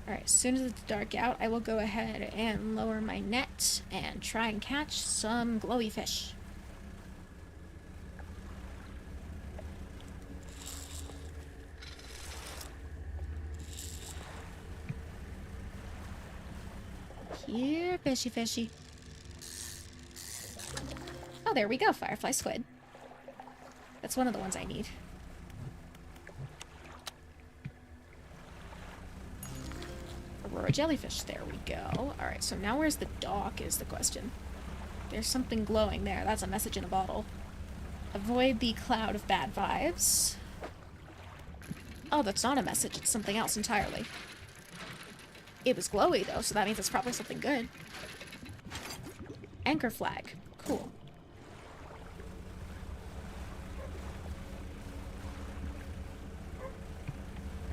Alright, as soon as it's dark out, I will go ahead and lower my net and try and catch some glowy fish. Here, fishy fishy. Oh, there we go, firefly squid. That's one of the ones I need. Aurora jellyfish, there we go. Alright, so now where's the dock is the question. There's something glowing there. That's a message in a bottle. Avoid the cloud of bad vibes. Oh, that's not a message. It's something else entirely. It was glowy, though, so that means it's probably something good. Anchor flag. Cool.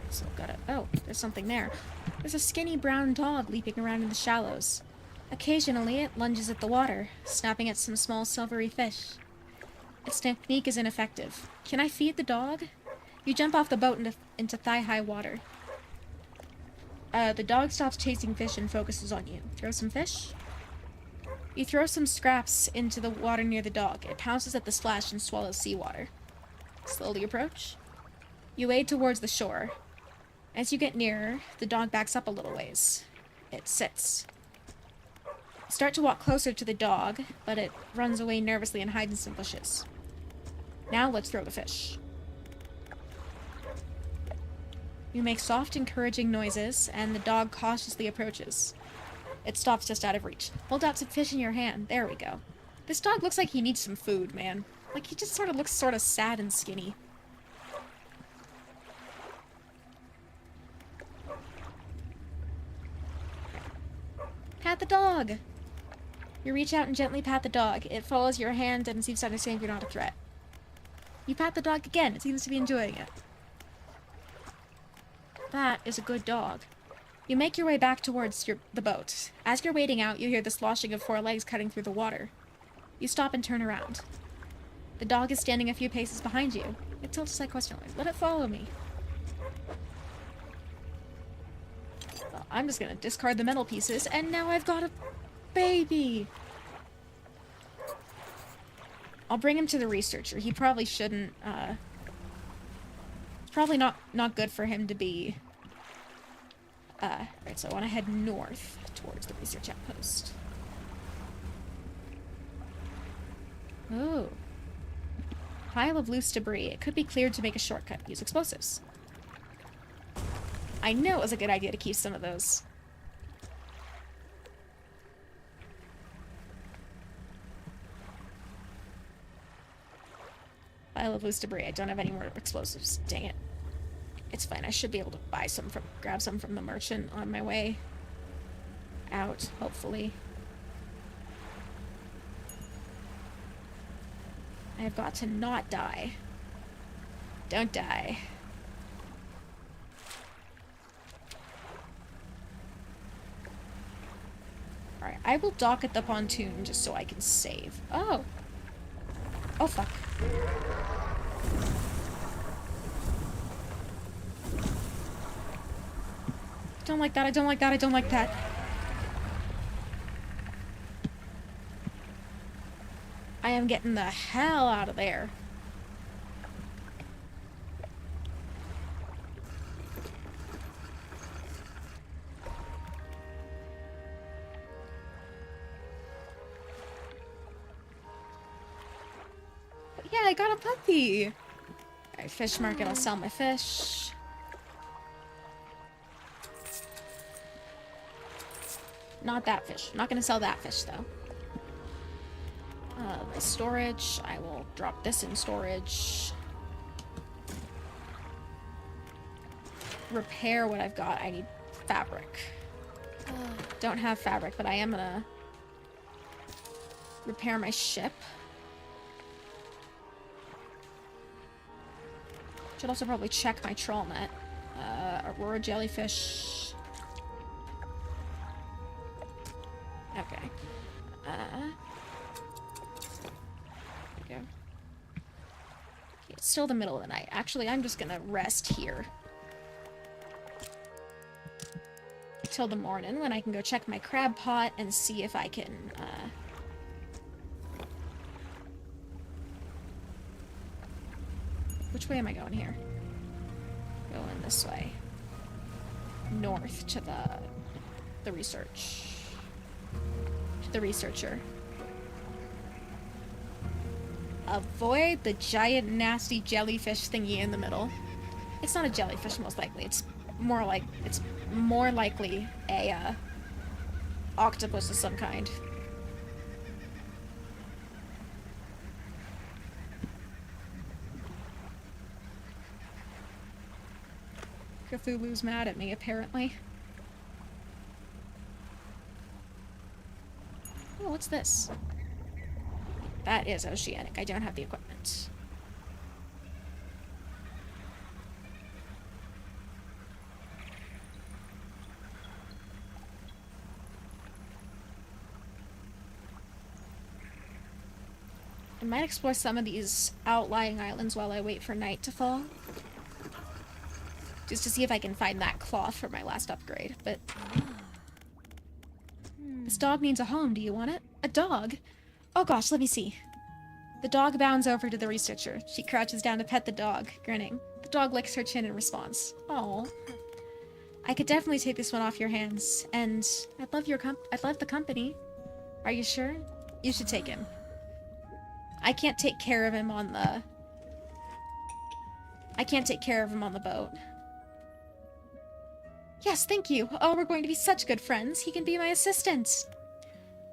So got it. Oh, there's something there. There's a skinny brown dog leaping around in the shallows. Occasionally, it lunges at the water, snapping at some small silvery fish. Its technique is ineffective. Can I feed the dog? You jump off the boat into thigh-high water. The dog stops chasing fish and focuses on you. Throw some fish? You throw some scraps into the water near the dog. It pounces at the splash and swallows seawater. Slowly approach. You wade towards the shore. As you get nearer, the dog backs up a little ways. It sits. You start to walk closer to the dog, but it runs away nervously and hides in some bushes. Now let's throw the fish. You make soft, encouraging noises, and the dog cautiously approaches. It stops just out of reach. Hold out some fish in your hand. There we go. This dog looks like he needs some food, man. Like, he just sort of looks sort of sad and skinny. Pat the dog! You reach out and gently pat the dog. It follows your hand and seems to understand you're not a threat. You pat the dog again. It seems to be enjoying it. That is a good dog. You make your way back towards the boat. As you're wading out, you hear the sloshing of 4 legs cutting through the water. You stop and turn around. The dog is standing a few paces behind you. It tilts like question marks. Let it follow me. Well, I'm just gonna discard the metal pieces, and now I've got a baby! I'll bring him to the researcher. He probably shouldn't, it's probably not good for him to be, right, so I want to head north towards the research outpost. Oh. Pile of loose debris. It could be cleared to make a shortcut. Use explosives. I knew it was a good idea to keep some of those. Pile of loose debris. I don't have any more explosives. Dang it. It's fine. I should be able to grab some from the merchant on my way out, hopefully. I've got to not die. Don't die. Alright, I will dock at the pontoon just so I can save. Oh! Oh, fuck. Don't like that, I don't like that, I don't like that. I am getting the hell out of there. Yeah, I got a puppy. Alright, fish market, I'll sell my fish. Not that fish. I'm not gonna sell that fish, though. My storage. I will drop this in storage. Repair what I've got. I need fabric. Don't have fabric, but I am gonna repair my ship. Should also probably check my trawl net. Aurora jellyfish. Okay. There we go. Okay, it's still the middle of the night. Actually, I'm just gonna rest here. Till the morning, when I can go check my crab pot and see if I can, Which way am I going here? Going this way. North to the research. To the researcher. Avoid the giant nasty jellyfish thingy in the middle. It's not a jellyfish, most likely. It's more likely a octopus of some kind. Cthulhu's mad at me, apparently. Oh, what's this? That is oceanic. I don't have the equipment. I might explore some of these outlying islands while I wait for night to fall. Just to see if I can find that cloth for my last upgrade, but... This dog needs a home. Do you want it? A dog? Oh gosh, let me see. The dog bounds over to the researcher. She crouches down to pet the dog, grinning. The dog licks her chin in response. Oh, I could definitely take this one off your hands, and I'd love the company. Are you sure? You should take him. I can't take care of him on the... boat. Yes, thank you. Oh, we're going to be such good friends. He can be my assistant.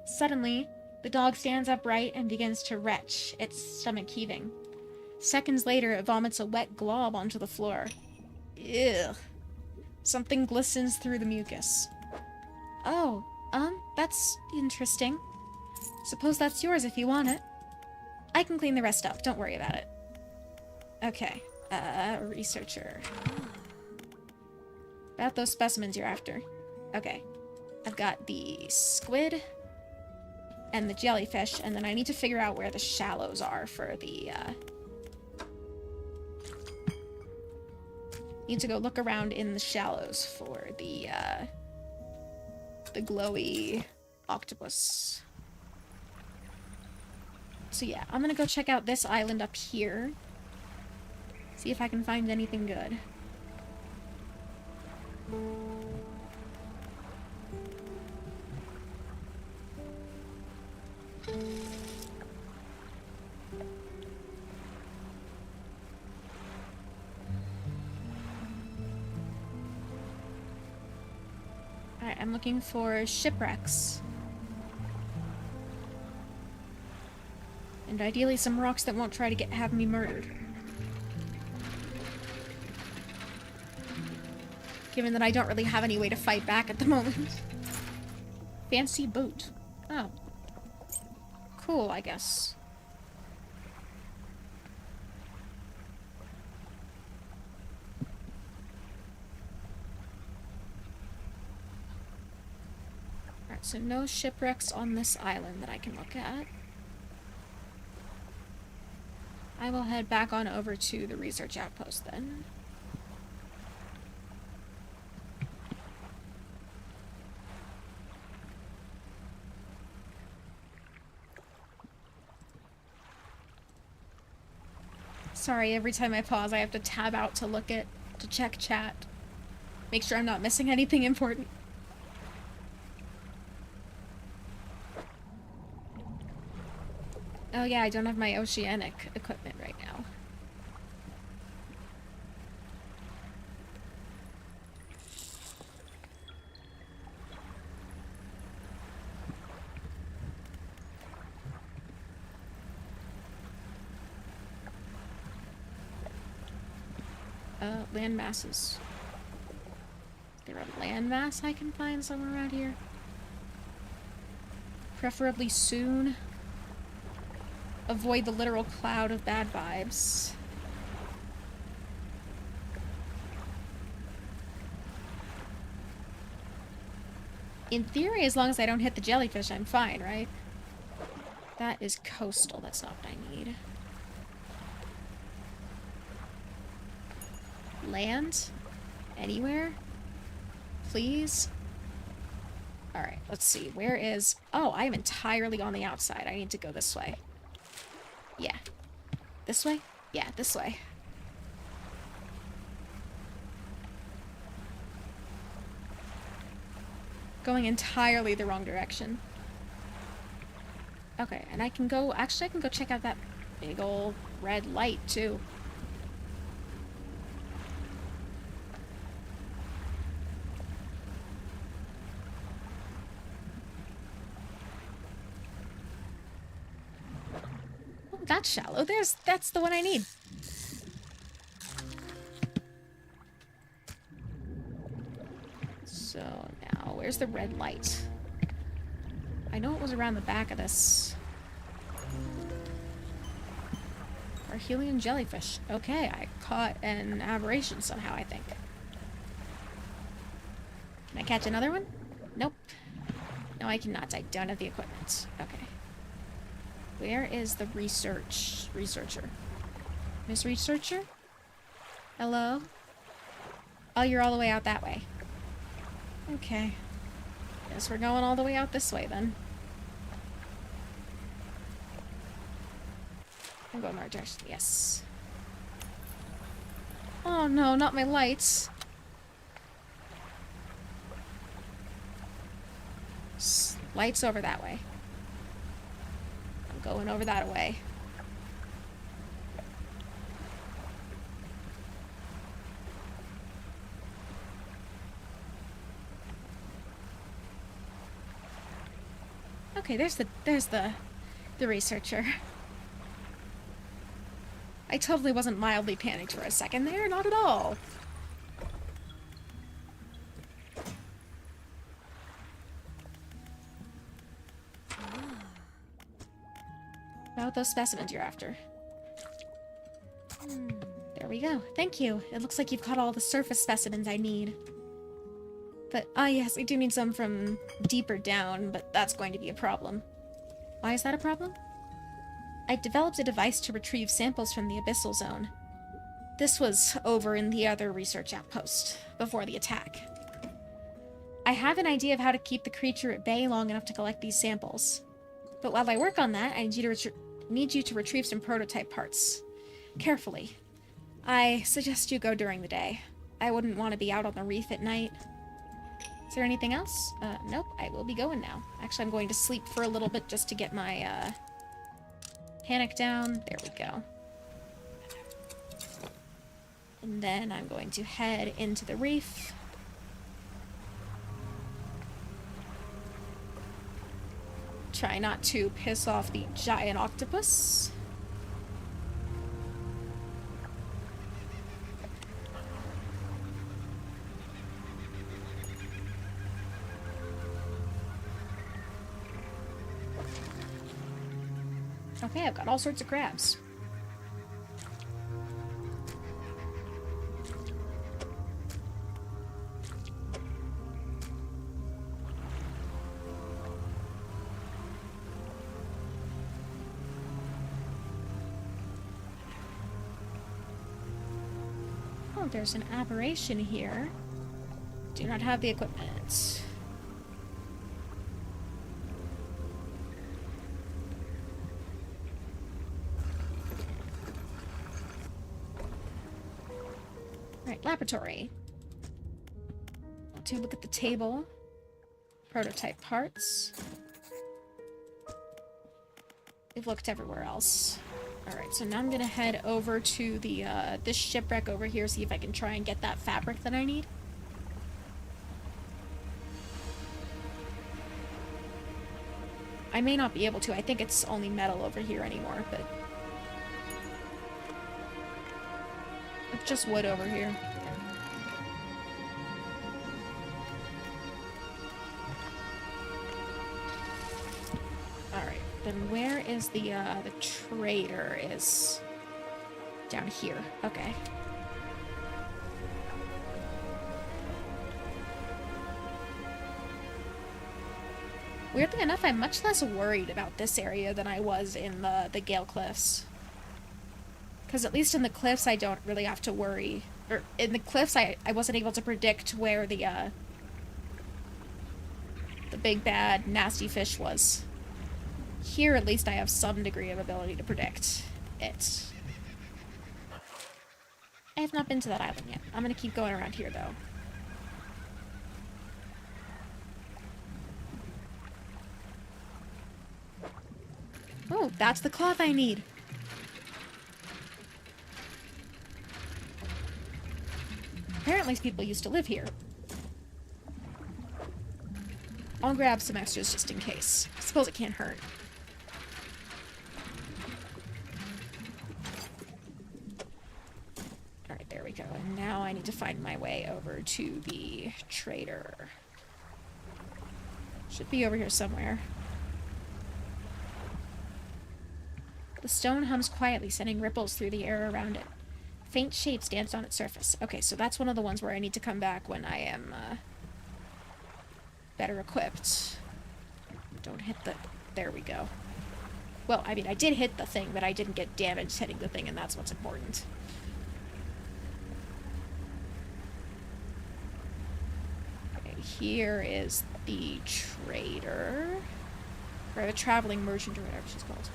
Suddenly, the dog stands upright and begins to retch, its stomach heaving. Seconds later, it vomits a wet glob onto the floor. Ugh. Something glistens through the mucus. Oh, that's interesting. Suppose that's yours if you want it. I can clean the rest up. Don't worry about it. Okay. Researcher. About those specimens you're after. Okay. I've got the squid and the jellyfish, and then I need to figure out where the shallows are for the, Need to go look around in the shallows for the glowy octopus. So yeah, I'm gonna go check out this island up here. See if I can find anything good. Alright, I'm looking for shipwrecks. And ideally some rocks that won't try to have me murdered. Given that I don't really have any way to fight back at the moment. Fancy boat. Oh. Cool, I guess. Alright, so no shipwrecks on this island that I can look at. I will head back on over to the research outpost then. Sorry, every time I pause I have to tab out to check chat. Make sure I'm not missing anything important. Oh yeah, I don't have my oceanic equipment right now. Land masses. Is there a land mass I can find somewhere around here? Preferably soon. Avoid the literal cloud of bad vibes. In theory, as long as I don't hit the jellyfish, I'm fine, right? That is coastal. That's not what I need. Land? Anywhere? Please? Alright, let's see. Where is... Oh, I am entirely on the outside. I need to go this way. Yeah. This way? Yeah, this way. Going entirely the wrong direction. Okay, and I can go... Actually, I can go check out that big old red light, too. That's shallow. That's the one I need. Where's the red light? I know it was around the back of this. Arhelian jellyfish. Okay, I caught an aberration somehow, I think. Can I catch another one? Nope. No, I cannot. I don't have the equipment. Okay. Where is the researcher? Miss Researcher? Hello? Oh, you're all the way out that way. Okay. Guess we're going all the way out this way, then. I'm going the right direction. Yes. Oh no, not my lights. Lights over that way. I'm going over that way. Okay, there's the researcher. I totally wasn't mildly panicked for a second there, not at all. About those specimens you're after. There we go. Thank you. It looks like you've caught all the surface specimens I need. But, yes, I do need some from deeper down, but that's going to be a problem. Why is that a problem? I developed a device to retrieve samples from the abyssal zone. This was over in the other research outpost, before the attack. I have an idea of how to keep the creature at bay long enough to collect these samples. But while I work on that, I need you to retrieve some prototype parts. Carefully. I suggest you go during the day. I wouldn't want to be out on the reef at night. Is there anything else? Nope, I will be going now. Actually, I'm going to sleep for a little bit just to get my, panic down. There we go. And then I'm going to head into the reef. Try not to piss off the giant octopus. Okay, I've got all sorts of crabs. Oh, there's an aberration here. Do not have the equipment. Laboratory. To look at the table. Prototype parts. We've looked everywhere else. Alright, so now I'm gonna head over to the, this shipwreck over here, see if I can try and get that fabric that I need. I may not be able to. I think it's only metal over here anymore, but... it's just wood over here. Alright, then where is the trader is... down here. Okay. Weirdly enough, I'm much less worried about this area than I was in the Gale Cliffs. Because at least in the cliffs, I don't really have to worry. Or, in the cliffs, I wasn't able to predict where the big, bad, nasty fish was. Here, at least, I have some degree of ability to predict it. I have not been to that island yet. I'm gonna keep going around here, though. Oh, that's the cloth I need. Apparently people used to live here. I'll grab some extras just in case. I suppose it can't hurt. Alright, there we go. And now I need to find my way over to the trader. Should be over here somewhere. The stone hums quietly, sending ripples through the air around it. Faint shapes dance on its surface. Okay, so that's one of the ones where I need to come back when I am, better equipped. Don't hit the... There we go. Well, I mean, I did hit the thing, but I didn't get damaged hitting the thing, and that's what's important. Okay, here is the trader. Or the traveling merchant, or whatever she's called.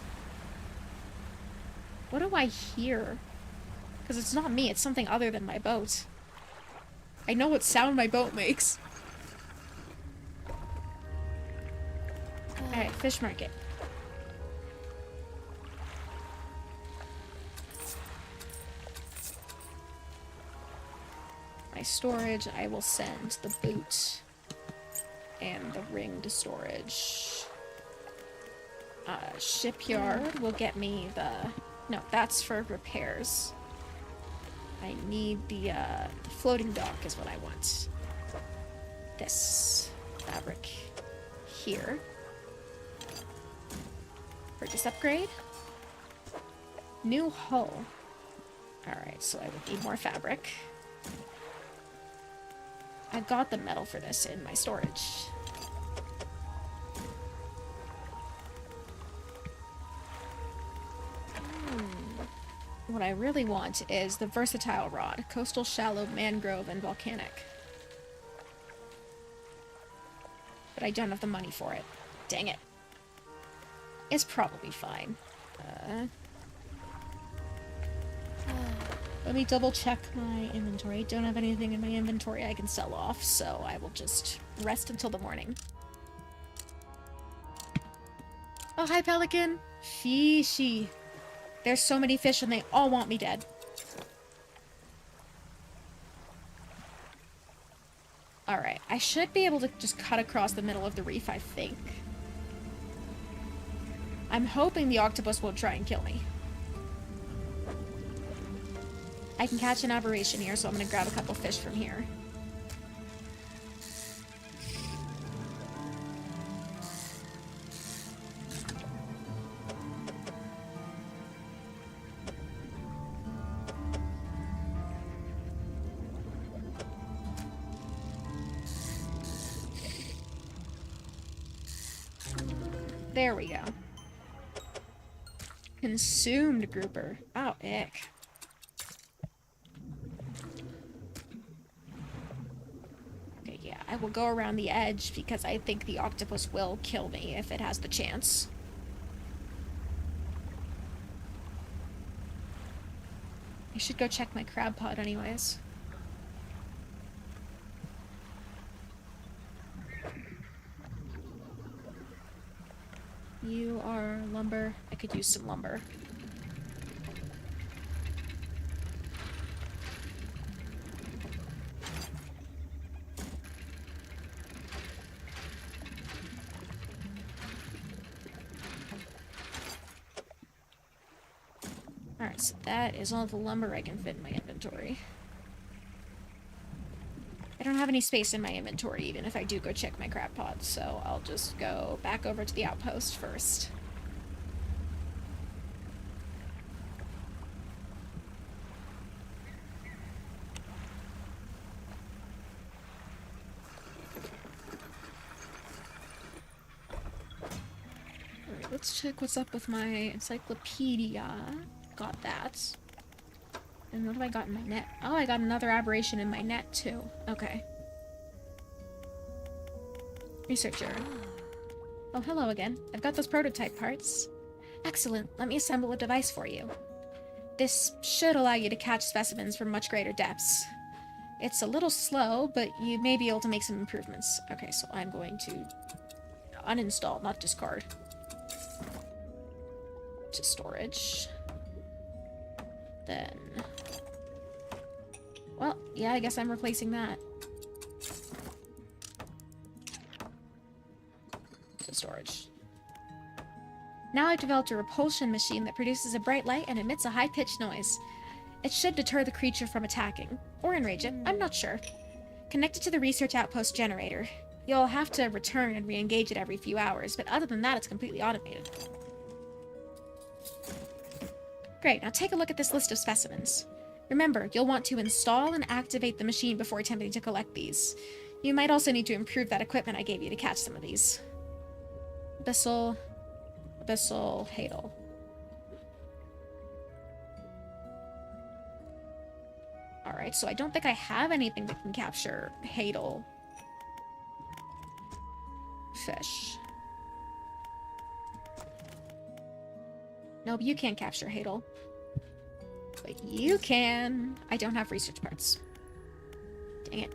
What do I hear? Because it's not me, it's something other than my boat. I know what sound my boat makes. Alright, fish market. My storage, I will send the boot and the ring to storage. Shipyard will get me the... No, that's for repairs. I need the floating dock is what I want. This fabric here. Purchase upgrade. New hull. Alright, so I would need more fabric. I got the metal for this in my storage. What I really want is the versatile rod. Coastal, shallow, mangrove, and volcanic. But I don't have the money for it. Dang it. It's probably fine. Let me double check my inventory. Don't have anything in my inventory I can sell off, so I will just rest until the morning. Oh, hi, Pelican! Fishy. There's so many fish and they all want me dead. Alright, I should be able to just cut across the middle of the reef, I think. I'm hoping the octopus won't try and kill me. I can catch an aberration here, so I'm gonna grab a couple fish from here. There we go. Consumed grouper. Oh, ick. Okay, yeah, I will go around the edge because I think the octopus will kill me if it has the chance. I should go check my crab pod anyways. You are lumber. I could use some lumber. Alright, so that is all the lumber I can fit in my inventory. I don't have any space in my inventory, even if I do go check my crab pods, so I'll just go back over to the outpost first. Alright, let's check what's up with my encyclopedia. Got that. And what have I got in my net? Oh, I got another aberration in my net, too. Okay. Researcher. Oh, hello again. I've got those prototype parts. Excellent. Let me assemble a device for you. This should allow you to catch specimens from much greater depths. It's a little slow, but you may be able to make some improvements. Okay, so I'm going to uninstall, not discard. To storage. Then... Well, yeah, I guess I'm replacing that. To storage. Now I've developed a repulsion machine that produces a bright light and emits a high-pitched noise. It should deter the creature from attacking. Or enrage it, I'm not sure. Connected to the research outpost generator. You'll have to return and re-engage it every few hours, but other than that, it's completely automated. Great, now take a look at this list of specimens. Remember, you'll want to install and activate the machine before attempting to collect these. You might also need to improve that equipment I gave you to catch some of these. Abyssal, Hadal. Alright, so I don't think I have anything that can capture Hadal fish. Nope, you can't capture Hadal. But you can. I don't have research parts. Dang it.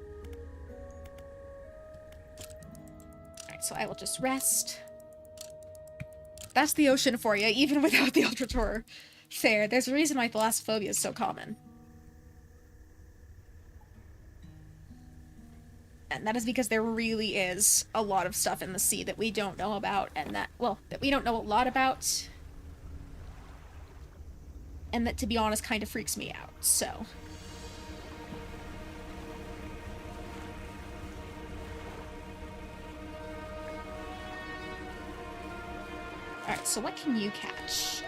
Alright, so I will just rest. That's the ocean for you, even without the Ultra Tour. Fair. There's a reason why thalassophobia is so common. And that is because there really is a lot of stuff in the sea that we don't know about, and that we don't know a lot about. And that, to be honest, kind of freaks me out, so. Alright, so what can you catch?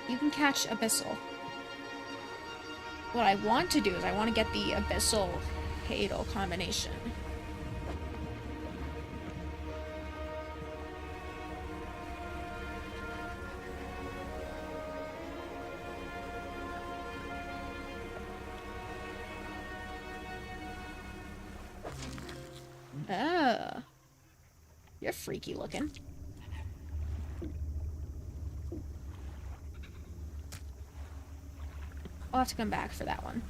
You can catch Abyssal. What I want to do is I want to get the Abyssal Hadal combination. Oh. You're freaky looking. I'll have to come back for that one.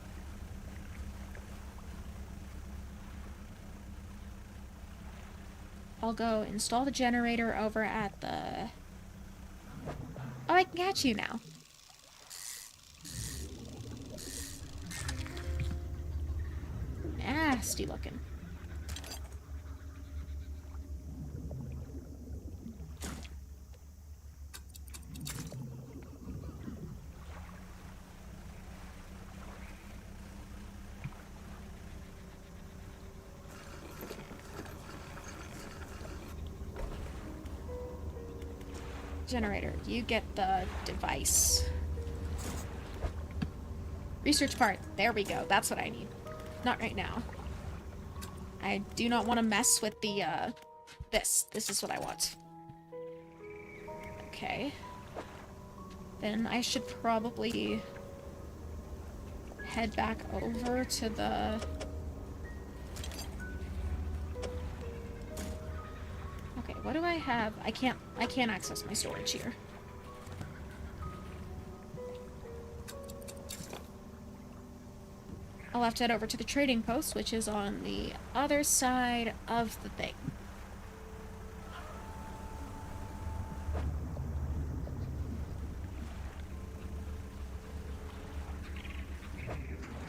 I'll go install the generator over at the... Oh, I can catch you now. Nasty looking. Generator, you get the device. Research part. There we go. That's what I need. Not right now. I do not want to mess with the, this. This is what I want. Okay. Then I should probably head back over to the... Okay, what do I have? I can't access my storage here. I'll have to head over to the trading post, which is on the other side of the thing.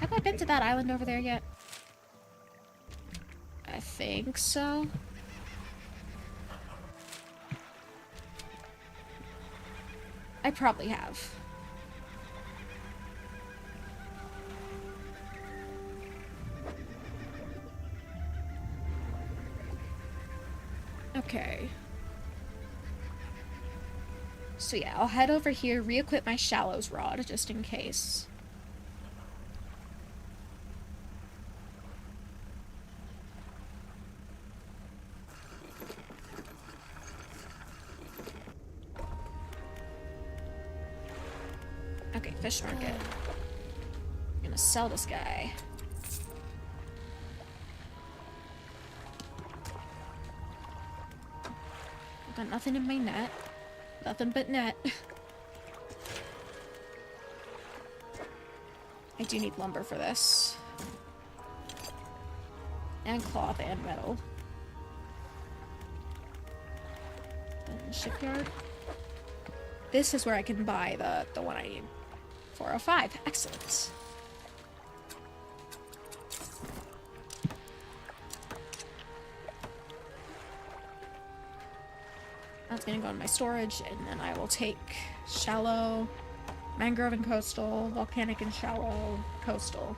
Have I been to that island over there yet? I think so. I probably have. Okay. So yeah, I'll head over here, re-equip my shallows rod, just in case. Okay, fish market. I'm gonna sell this guy. I've got nothing in my net. Nothing but net. I do need lumber for this. And cloth and metal. And shipyard. This is where I can buy the one I need. 405. Excellent. That's gonna go in my storage, and then I will take shallow, mangrove and coastal, volcanic and shallow, coastal.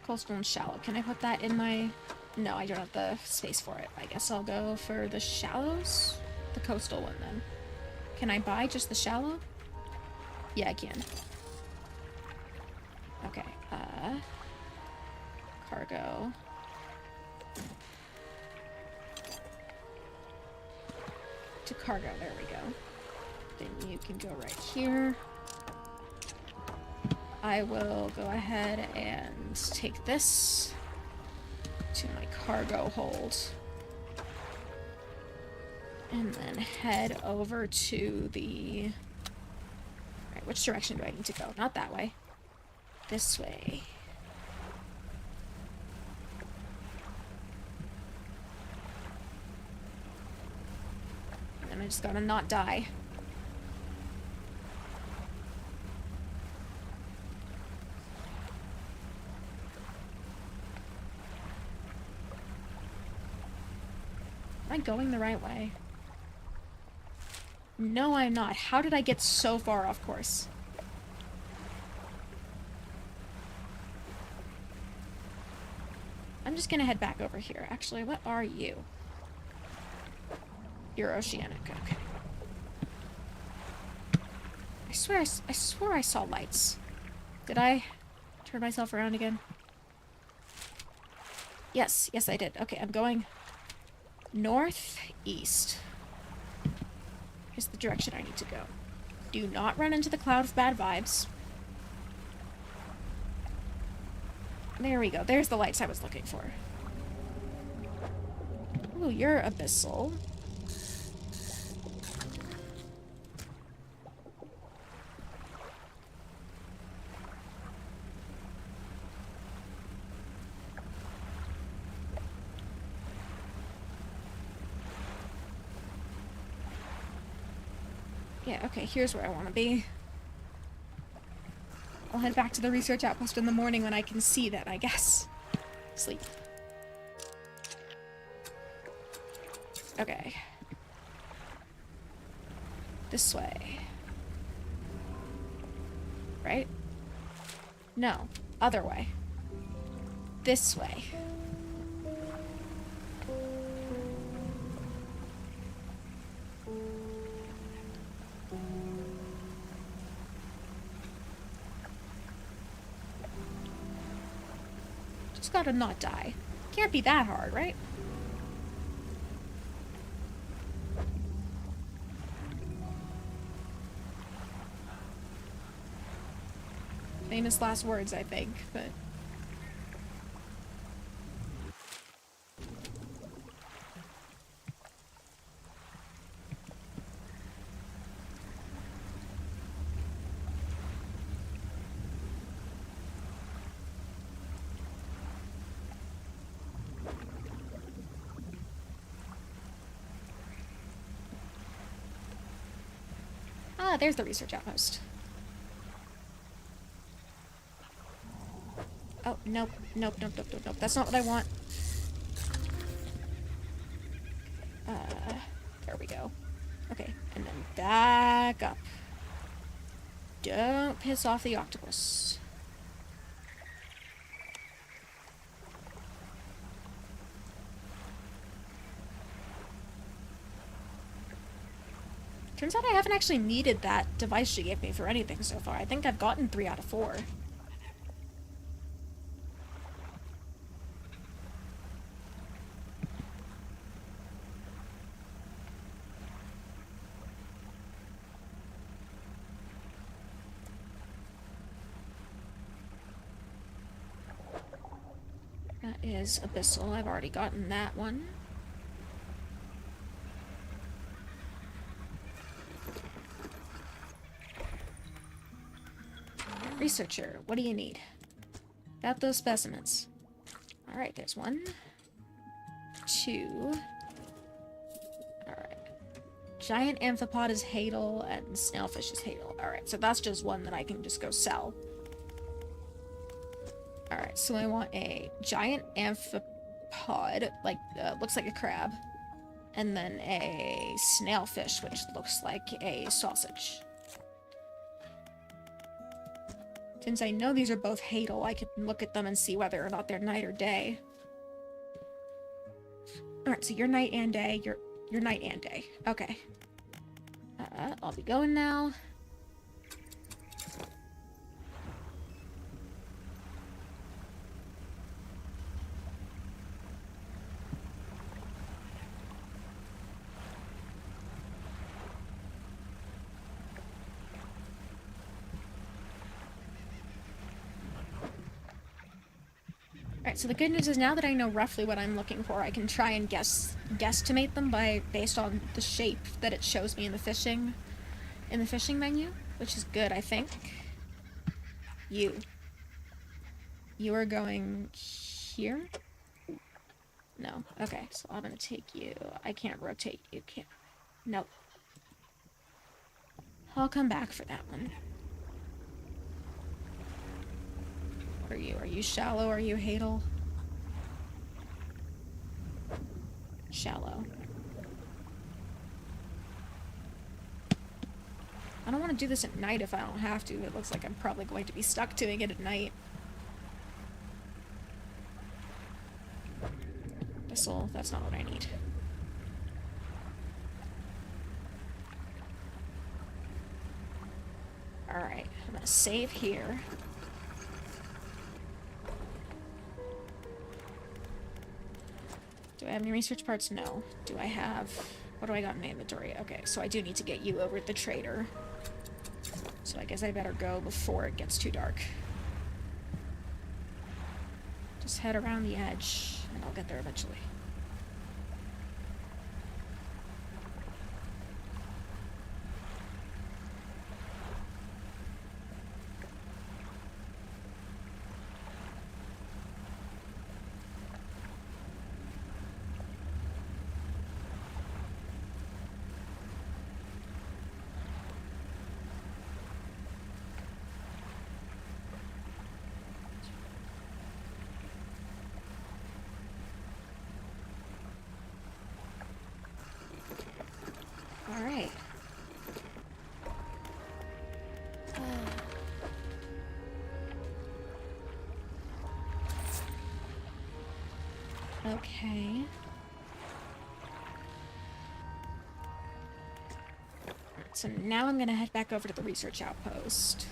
Coastal and shallow. Can I put that in my... No, I don't have the space for it. I guess I'll go for the shallows? The coastal one, then. Can I buy just the shallow? Yeah, I can. Okay, cargo. To cargo, there we go. Then you can go right here. I will go ahead and take this to my cargo hold. And then head over to the... Alright, which direction do I need to go? Not that way. This way. And then I just gotta not die. Am I going the right way? No, I'm not. How did I get so far off course? I'm just gonna head back over here. Actually, what are you? You're oceanic. Okay. I swore I saw lights. Did I turn myself around again? Yes, I did. Okay, I'm going northeast. Here's the direction I need to go. Do not run into the cloud of bad vibes. There we go. There's the lights I was looking for. Ooh, you're abyssal. Yeah, okay, here's where I want to be. I'll head back to the research outpost in the morning when I can see that, I guess. Sleep. Okay. This way. Right? No. Other way. This way. Just gotta not die. Can't be that hard, right? Famous last words, I think, but... Ah, there's the research outpost. Oh, nope. That's not what I want. There we go. Okay, and then back up. Don't piss off the octopus. Turns out I haven't actually needed that device she gave me for anything so far. I think I've gotten 3 out of 4. That is abyssal. I've already gotten that one. Researcher, what do you need? Got those specimens. Alright, there's 1. 2. Alright. Giant amphipod is Hadal, and snailfish is Hadal. Alright, so that's just one that I can just go sell. Alright, so I want a giant amphipod, like, looks like a crab. And then a snailfish, which looks like a sausage. Since I know these are both Hadal, I can look at them and see whether or not they're night or day. Alright, so you're night and day. You're night and day. Okay. I'll be going now. Alright, so the good news is now that I know roughly what I'm looking for, I can try and guesstimate them based on the shape that it shows me in the fishing menu, which is good, I think. You are going here? No. Okay, so I'm gonna take you. I can't rotate you. Can't. Nope. I'll come back for that one. What are you? Are you shallow? Are you Hadal? Shallow. I don't want to do this at night if I don't have to. It looks like I'm probably going to be stuck doing it at night. This'll... that's not what I need. Alright, I'm gonna save here. Do I have any research parts? No. Do I have... what do I got in my inventory? Okay, so I do need to get you over at the trader. So I guess I better go before it gets too dark. Just head around the edge, and I'll get there eventually. Alright. Okay. So now I'm gonna head back over to the research outpost.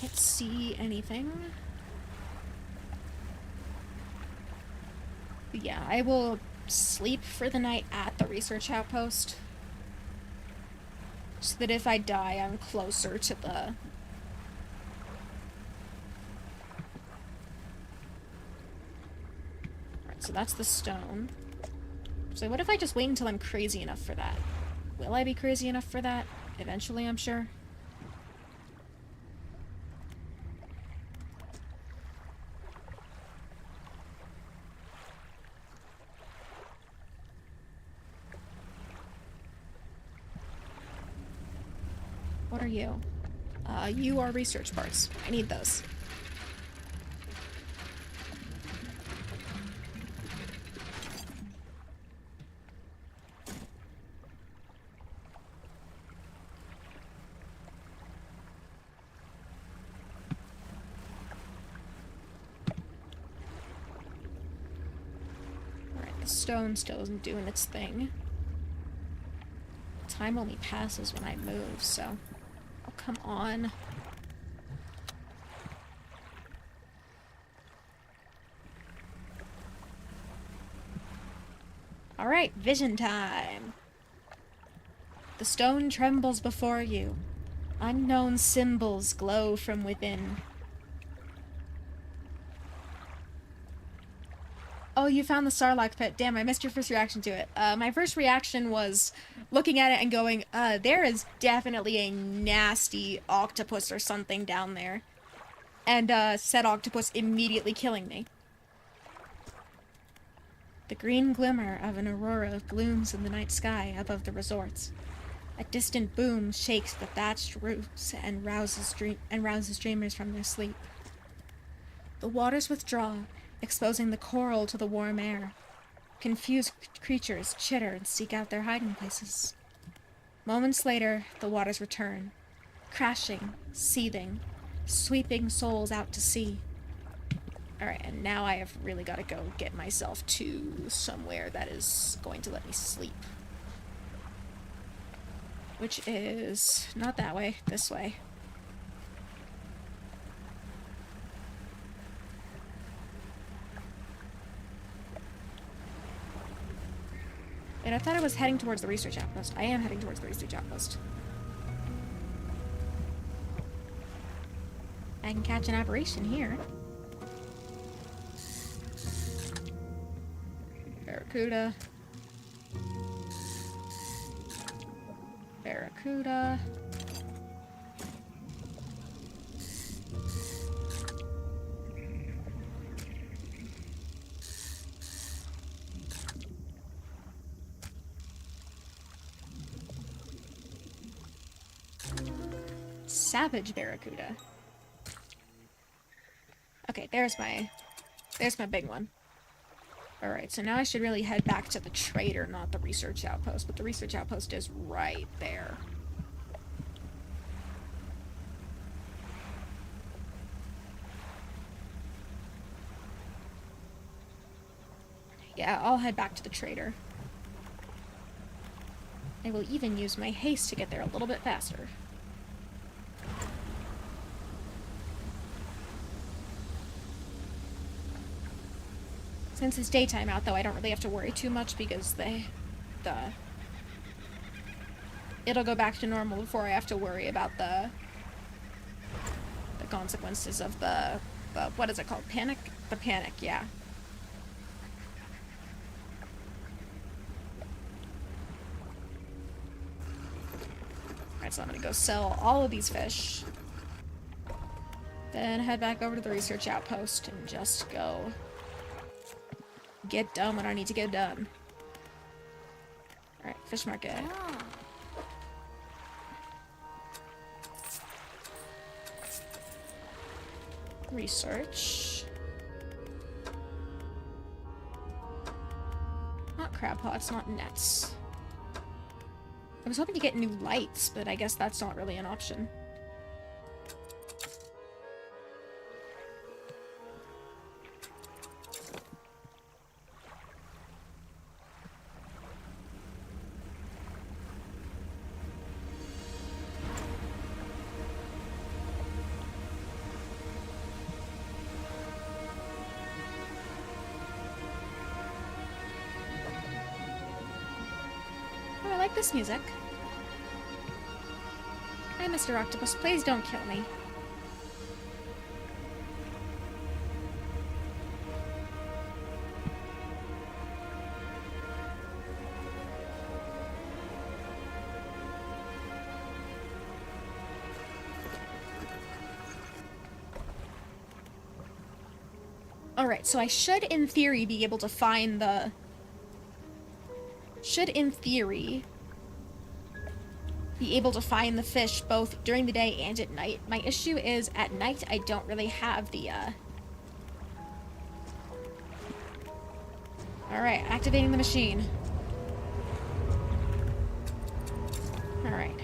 Can't see anything. But yeah, I will sleep for the night at the research outpost. So that if I die, I'm closer to the... Alright, so that's the stone. So what if I just wait until I'm crazy enough for that? Will I be crazy enough for that? Eventually, I'm sure. What are you? You are research parts. I need those. Alright, the stone still isn't doing its thing. Time only passes when I move, so... Oh, come on. Alright, vision time. The stone trembles before you. Unknown symbols glow from within. Oh, you found the Sarlacc pit. Damn, I missed your first reaction to it. My first reaction was looking at it and going, there is definitely a nasty octopus or something down there. And, said octopus immediately killing me. The green glimmer of an aurora glooms in the night sky above the resorts. A distant boom shakes the thatched roofs and rouses dreamers from their sleep. The waters withdraw, exposing the coral to the warm air. Confused creatures chitter and seek out their hiding places. Moments later, the waters return, crashing, seething, sweeping souls out to sea. Alright, and now I have really got to go get myself to somewhere that is going to let me sleep. Which is not that way, this way. And I thought I was heading towards the research outpost. I am heading towards the research outpost. I can catch an apparition here. Barracuda. Barracuda. Savage barracuda. Okay, there's my big one. Alright, so now I should really head back to the trader, not the research outpost, but the research outpost is right there. Yeah, I'll head back to the trader. I will even use my haste to get there a little bit faster. Since it's daytime out, though, I don't really have to worry too much because it'll go back to normal before I have to worry about the consequences of the what is it called? Panic? The panic, yeah. Alright, so I'm gonna go sell all of these fish. Then head back over to the research outpost and just go get done what I need to get done. Alright, fish market. Research. Not crab pots, not nets. I was hoping to get new lights, but I guess that's not really an option. I like this music. Hi, Mr. Octopus. Please don't kill me. Alright, so I should, in theory, be able to find the... Should, in theory, be able to find the fish both during the day and at night. My issue is, at night, I don't really have the, Alright, activating the machine. Alright.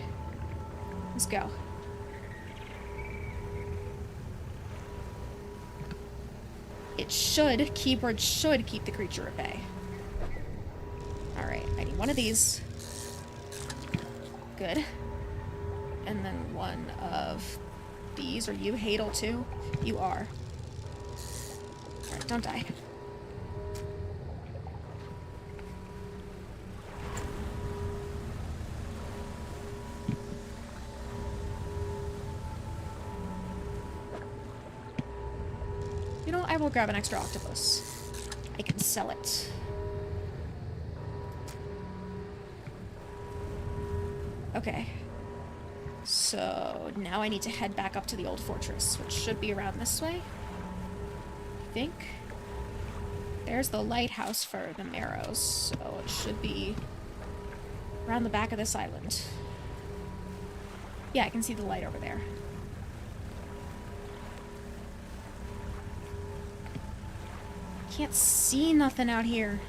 Let's go. It should, keyword should, keep the creature at bay. Alright, I need one of these. Good. And then one of these. Are you Hadel too? You are. Alright, don't die. You know, I will grab an extra octopus. I can sell it. Okay. So, now I need to head back up to the old fortress, which should be around this way. I think. There's the lighthouse for the Marrows, so it should be around the back of this island. Yeah, I can see the light over there. Can't see nothing out here.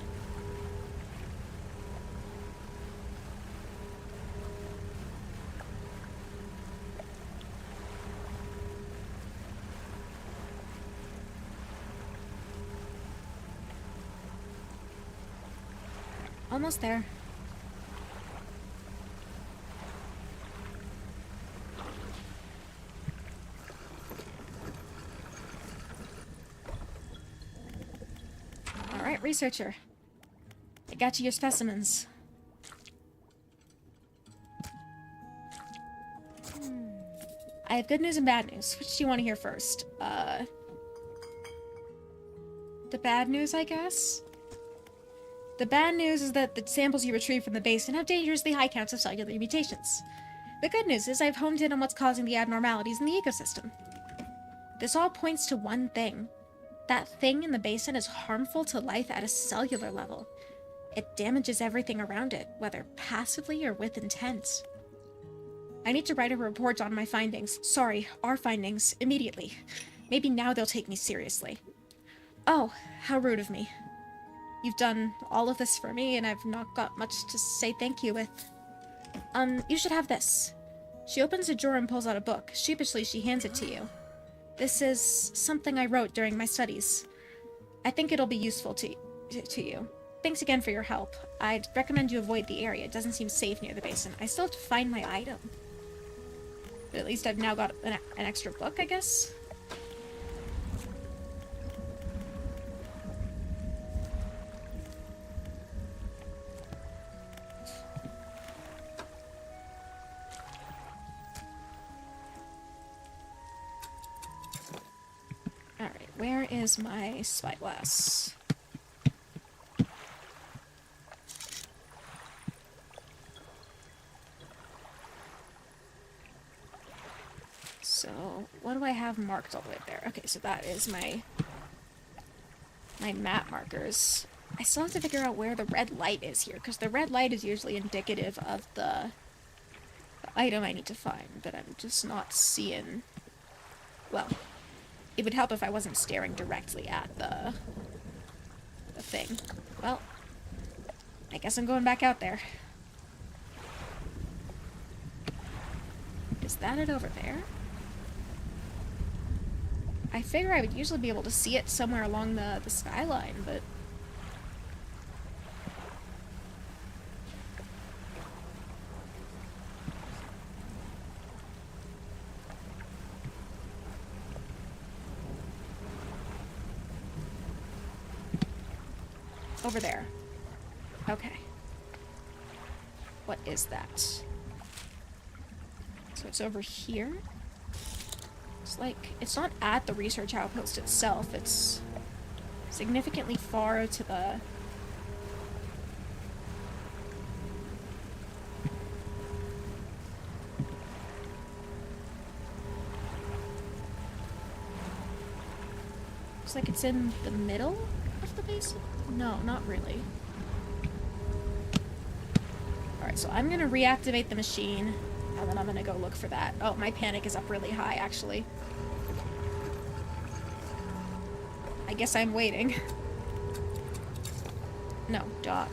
Almost there. Alright, researcher. I got you your specimens. I have good news and bad news. Which do you want to hear first? The bad news, I guess? The bad news is that the samples you retrieve from the basin have dangerously high counts of cellular mutations. The good news is I've honed in on what's causing the abnormalities in the ecosystem. This all points to one thing. That thing in the basin is harmful to life at a cellular level. It damages everything around it, whether passively or with intent. I need to write a report on my findings. Sorry, our findings, immediately. Maybe now they'll take me seriously. Oh, how rude of me. You've done all of this for me, and I've not got much to say thank you with. You should have this. She opens a drawer and pulls out a book. Sheepishly, she hands it to you. This is something I wrote during my studies. I think it'll be useful to you. Thanks again for your help. I'd recommend you avoid the area. It doesn't seem safe near the basin. I still have to find my item. But at least I've now got an extra book, I guess? Alright, where is my spyglass? So, what do I have marked all the way up there? Okay, so that is my map markers. I still have to figure out where the red light is here, because the red light is usually indicative of the item I need to find, but I'm just not seeing... Well, it would help if I wasn't staring directly at the thing. Well, I guess I'm going back out there. Is that it over there? I figure I would usually be able to see it somewhere along the skyline, but... Over there. Okay. What is that? So it's over here? It's like, it's not at the research outpost itself, it's significantly far to the... Looks like it's in the middle of the basin? No, not really. Alright, so I'm gonna reactivate the machine, and then I'm gonna go look for that. Oh, my panic is up really high, actually. I guess I'm waiting. No, Doc.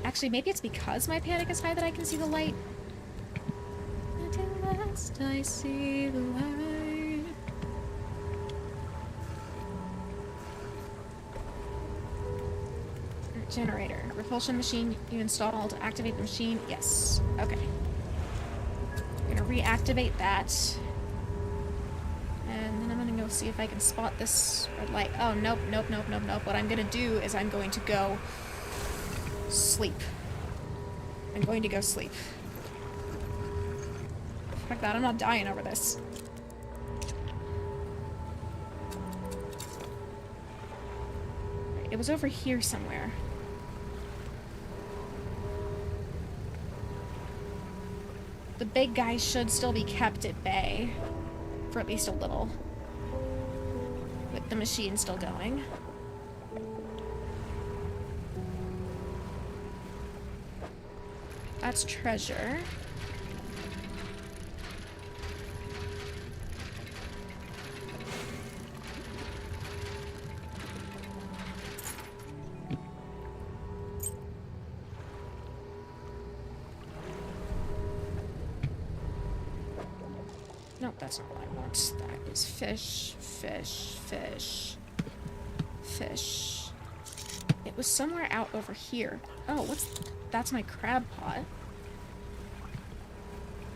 Actually, maybe it's because my panic is high that I can see the light. Until last I see the light. Generator. Repulsion machine you installed. Activate the machine. Yes. Okay. I'm gonna reactivate that. And then I'm gonna go see if I can spot this red light. Oh, nope, nope, nope, nope, nope. What I'm gonna do is I'm going to go sleep. I'm going to go sleep. Fuck that, I'm not dying over this. It was over here somewhere. The big guy should still be kept at bay. For at least a little. With the machine still going. That's treasure. Nope, that's not what I want. That is fish, fish, fish, fish. Yep. was somewhere out over here. Oh, that's my crab pot.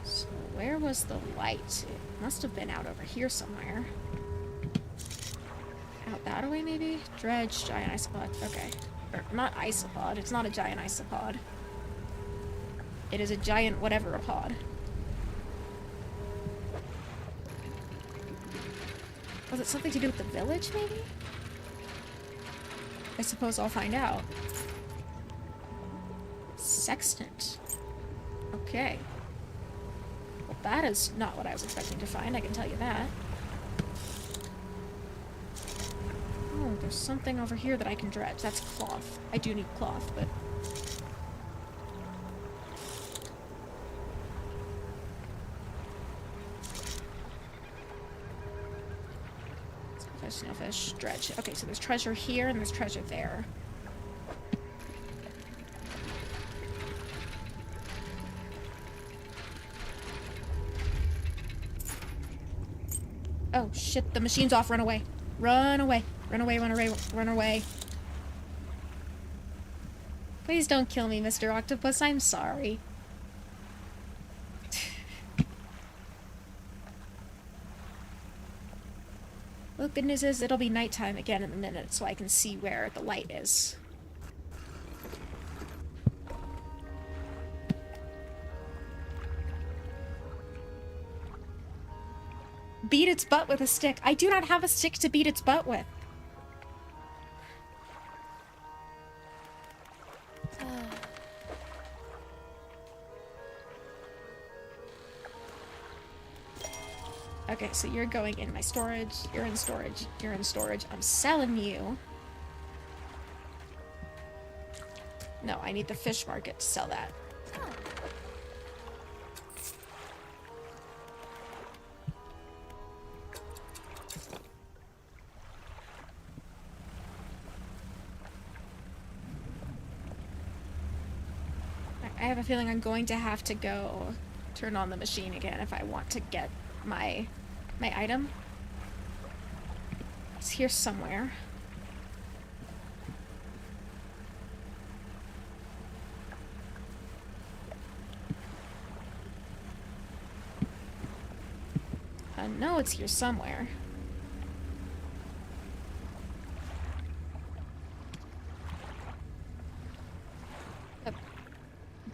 So where was the light? It must have been out over here somewhere. Out that way, maybe? Dredge, giant isopod. Okay. Or, not isopod. It's not a giant isopod. It is a giant whatever-a-pod. Was it something to do with the village, maybe? I suppose I'll find out. Sextant. Okay. Well, that is not what I was expecting to find, I can tell you that. Oh, there's something over here that I can dredge. That's cloth. I do need cloth, but... Snowfish, dredge. Okay, so there's treasure here and there's treasure there. Oh shit, the machine's off, run away. Run away. Run away, run away, run away. Please don't kill me, Mr. Octopus, I'm sorry. Well, good news is it'll be nighttime again in a minute, so I can see where the light is. Beat its butt with a stick. I do not have a stick to beat its butt with. Okay, so you're going in my storage, you're in storage, you're in storage. I'm selling you. No, I need the fish market to sell that. I have a feeling I'm going to have to go turn on the machine again if I want to get my item. It's here somewhere. No, it's here somewhere.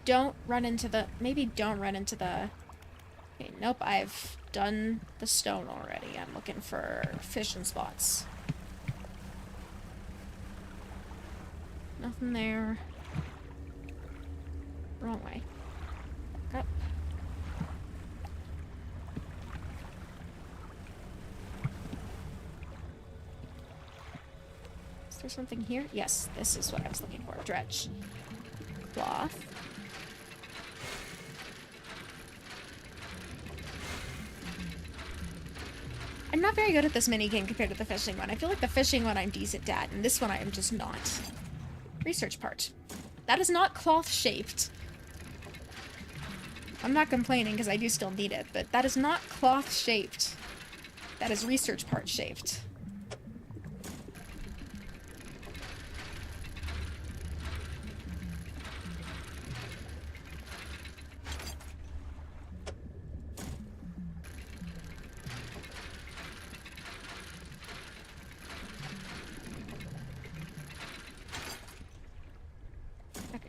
Don't run into the... Maybe don't run into the... Okay, nope, I've done the stone already. I'm looking for fishing spots. Nothing there. Wrong way. Up. Is there something here? Yes, this is what I was looking for. Dredge. Cloth. I'm not very good at this minigame compared to the fishing one. I feel like the fishing one I'm decent at, and this one I am just not. Research part. That is not cloth-shaped. I'm not complaining because I do still need it, but that is not cloth-shaped. That is research part-shaped.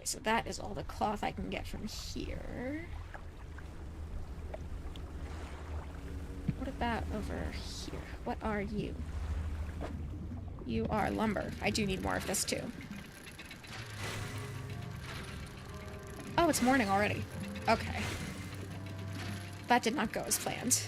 So that is all the cloth I can get from here. What about over here? What are you? You are lumber. I do need more of this too. Oh, it's morning already. Okay. That did not go as planned.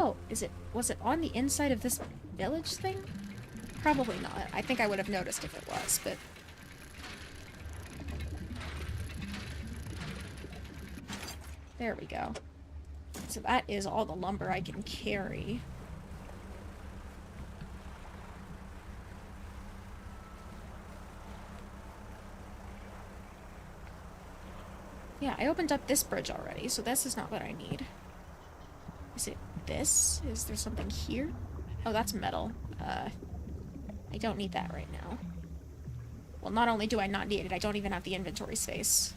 Oh, was it on the inside of this village thing? Probably not. I think I would have noticed if it was, but... There we go. So that is all the lumber I can carry. Yeah, I opened up this bridge already, so this is not what I need. Is it this? Is there something here? Oh, that's metal. I don't need that right now. Well, not only do I not need it, I don't even have the inventory space.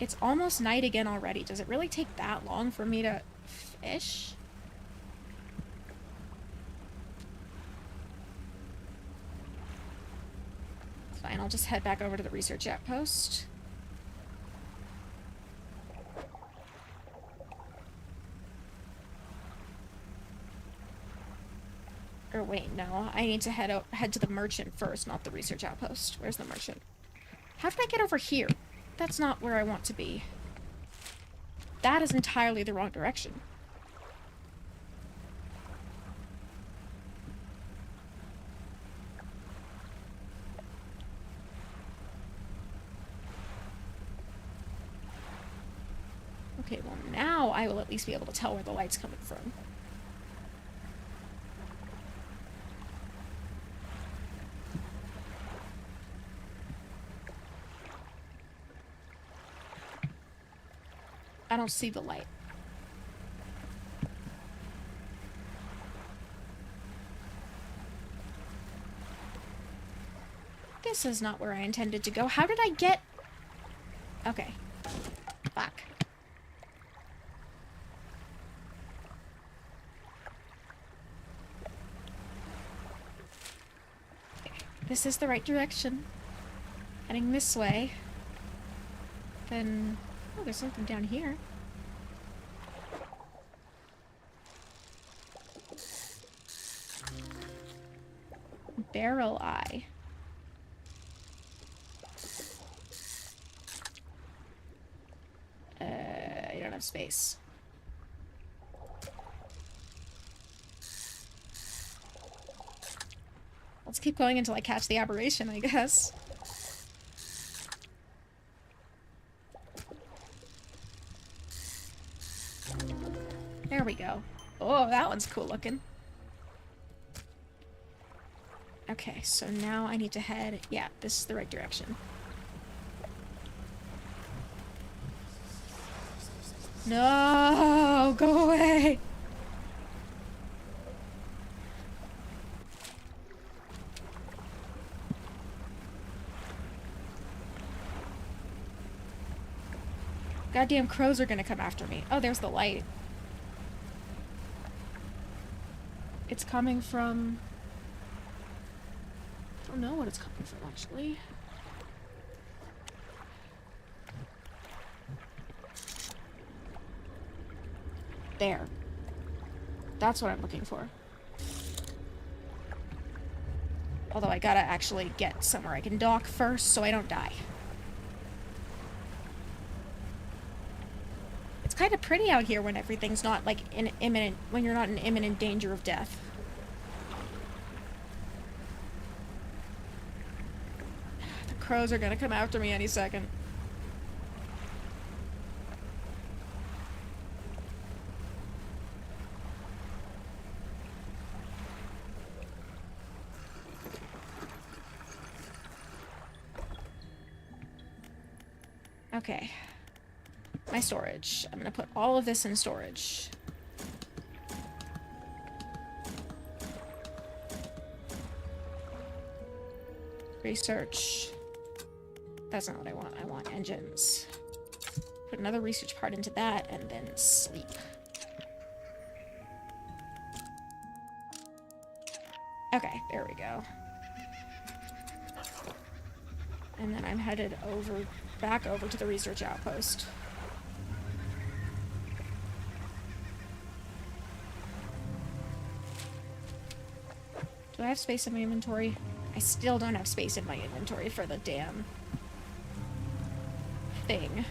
It's almost night again already. Does it really take that long for me to fish? Fine, I'll just head back over to the research outpost. Or wait, no. I need to head to the merchant first, not the research outpost. Where's the merchant? How did I get over here? That's not where I want to be. That is entirely the wrong direction. Okay, well now I will at least be able to tell where the light's coming from. I don't see the light. This is not where I intended to go. How did I get... Okay. Fuck. Okay. This is the right direction. Heading this way. Then... Oh, there's something down here. Barrel eye. I don't have space. Let's keep going until I catch the aberration, I guess. There we go. Oh, that one's cool looking. Okay, so now I need to head... Yeah, this is the right direction. No! Go away! Goddamn crows are gonna come after me. Oh, there's the light. It's coming from... I don't know what it's coming from, actually. There. That's what I'm looking for. Although I gotta actually get somewhere I can dock first so I don't die. It's kind of pretty out here when everything's not, like, when you're not in imminent danger of death. The crows are gonna come after me any second. Okay. My storage. I'm gonna put all of this in storage. Research. That's not what I want. I want engines. Put another research part into that, and then sleep. Okay, there we go. And then I'm headed back over to the research outpost. Do I have space in my inventory? I still don't have space in my inventory for the damn thing.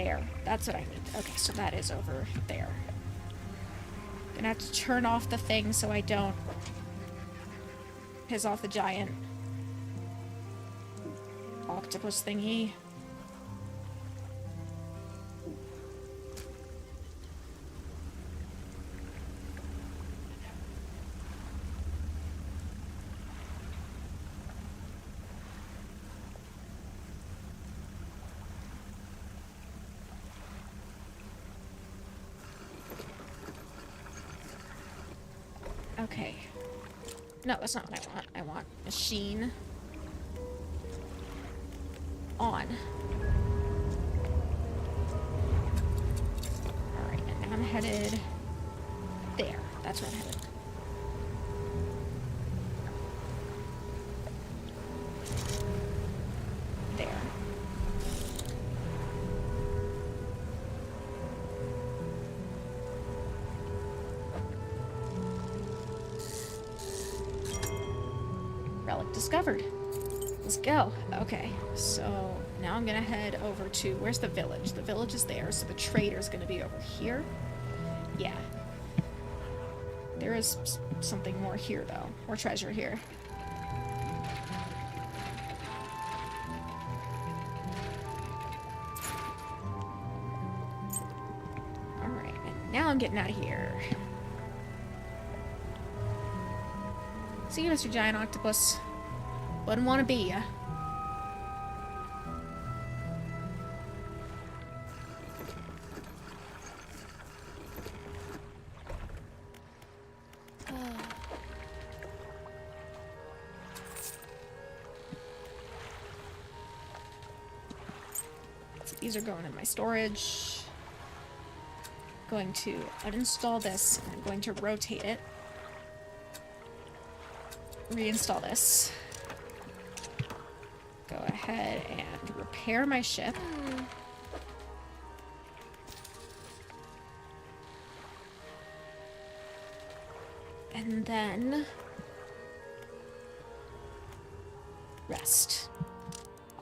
There. That's what I need. Okay, so that is over there. Gonna have to turn off the thing so I don't piss off the giant octopus thingy. Okay. No, that's not what I want. I want machine on. Alright, and now I'm headed there. That's where I'm headed. There. Relic discovered. Let's go. Okay, so now I'm gonna head over to... Where's the village? The village is there, so the trader's gonna be over here. Yeah. There is something more here, though. More treasure here. Alright, and now I'm getting out of here. See you, Mr. Giant Octopus. Wouldn't want to be ya. So these are going in my storage. Going to uninstall this, and I'm going to rotate it. Reinstall this. Go ahead and repair my ship. And then rest.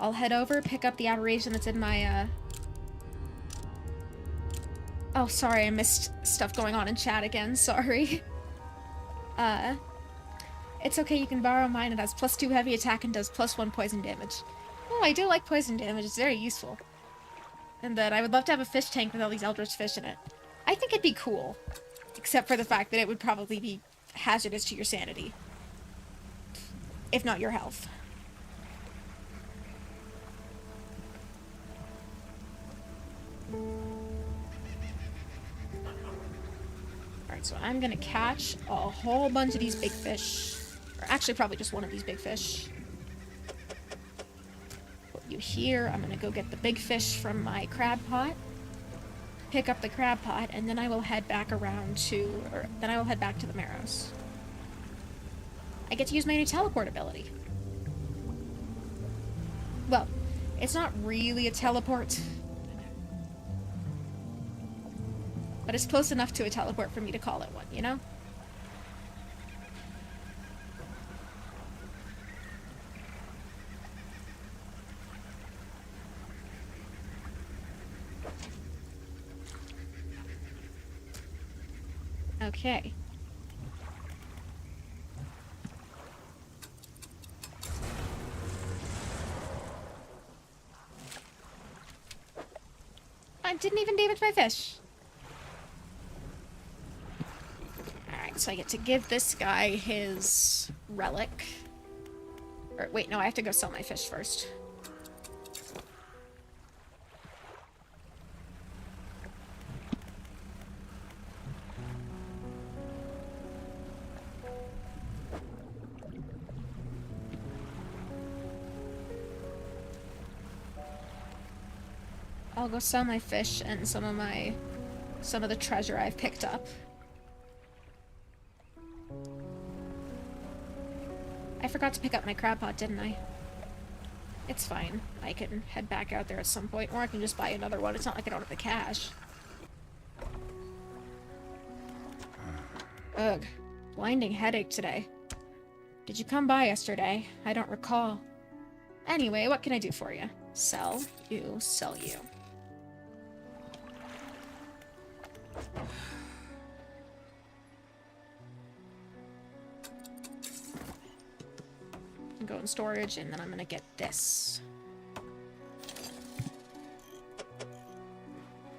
I'll head over, pick up the aberration that's in my, Oh, sorry, I missed stuff going on in chat again, sorry. It's okay, you can borrow mine. It has +2 heavy attack and does +1 poison damage. Oh, I do like poison damage. It's very useful. And then I would love to have a fish tank with all these eldritch fish in it. I think it'd be cool. Except for the fact that it would probably be hazardous to your sanity. If not your health. Alright, so I'm gonna catch a whole bunch of these big fish. Or actually, probably just one of these big fish. Put you here. I'm gonna go get the big fish from my crab pot. Pick up the crab pot, and then I will head back around to... Or then I will head back to the Marrows. I get to use my new teleport ability. Well, it's not really a teleport. But it's close enough to a teleport for me to call it one, you know? Okay. I didn't even damage my fish. Alright, so I get to give this guy his relic. Or, wait, no, I have to go sell my fish first. I'll go sell my fish and some of the treasure I've picked up. I forgot to pick up my crab pot, didn't I? It's fine. I can head back out there at some point, or I can just buy another one. It's not like I don't have the cash. Ugh. Blinding headache today. Did you come by yesterday? I don't recall. Anyway, what can I do for you? Sell you, sell you. go in storage, and then I'm gonna get this.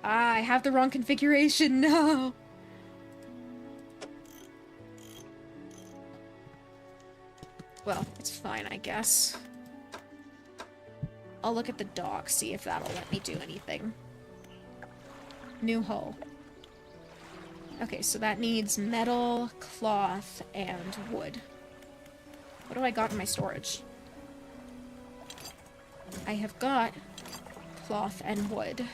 Ah, I have the wrong configuration, no! Well, it's fine, I guess. I'll look at the dock, see if that'll let me do anything. New hull. Okay, so that needs metal, cloth, and wood. What do I got in my storage? I have got cloth and wood.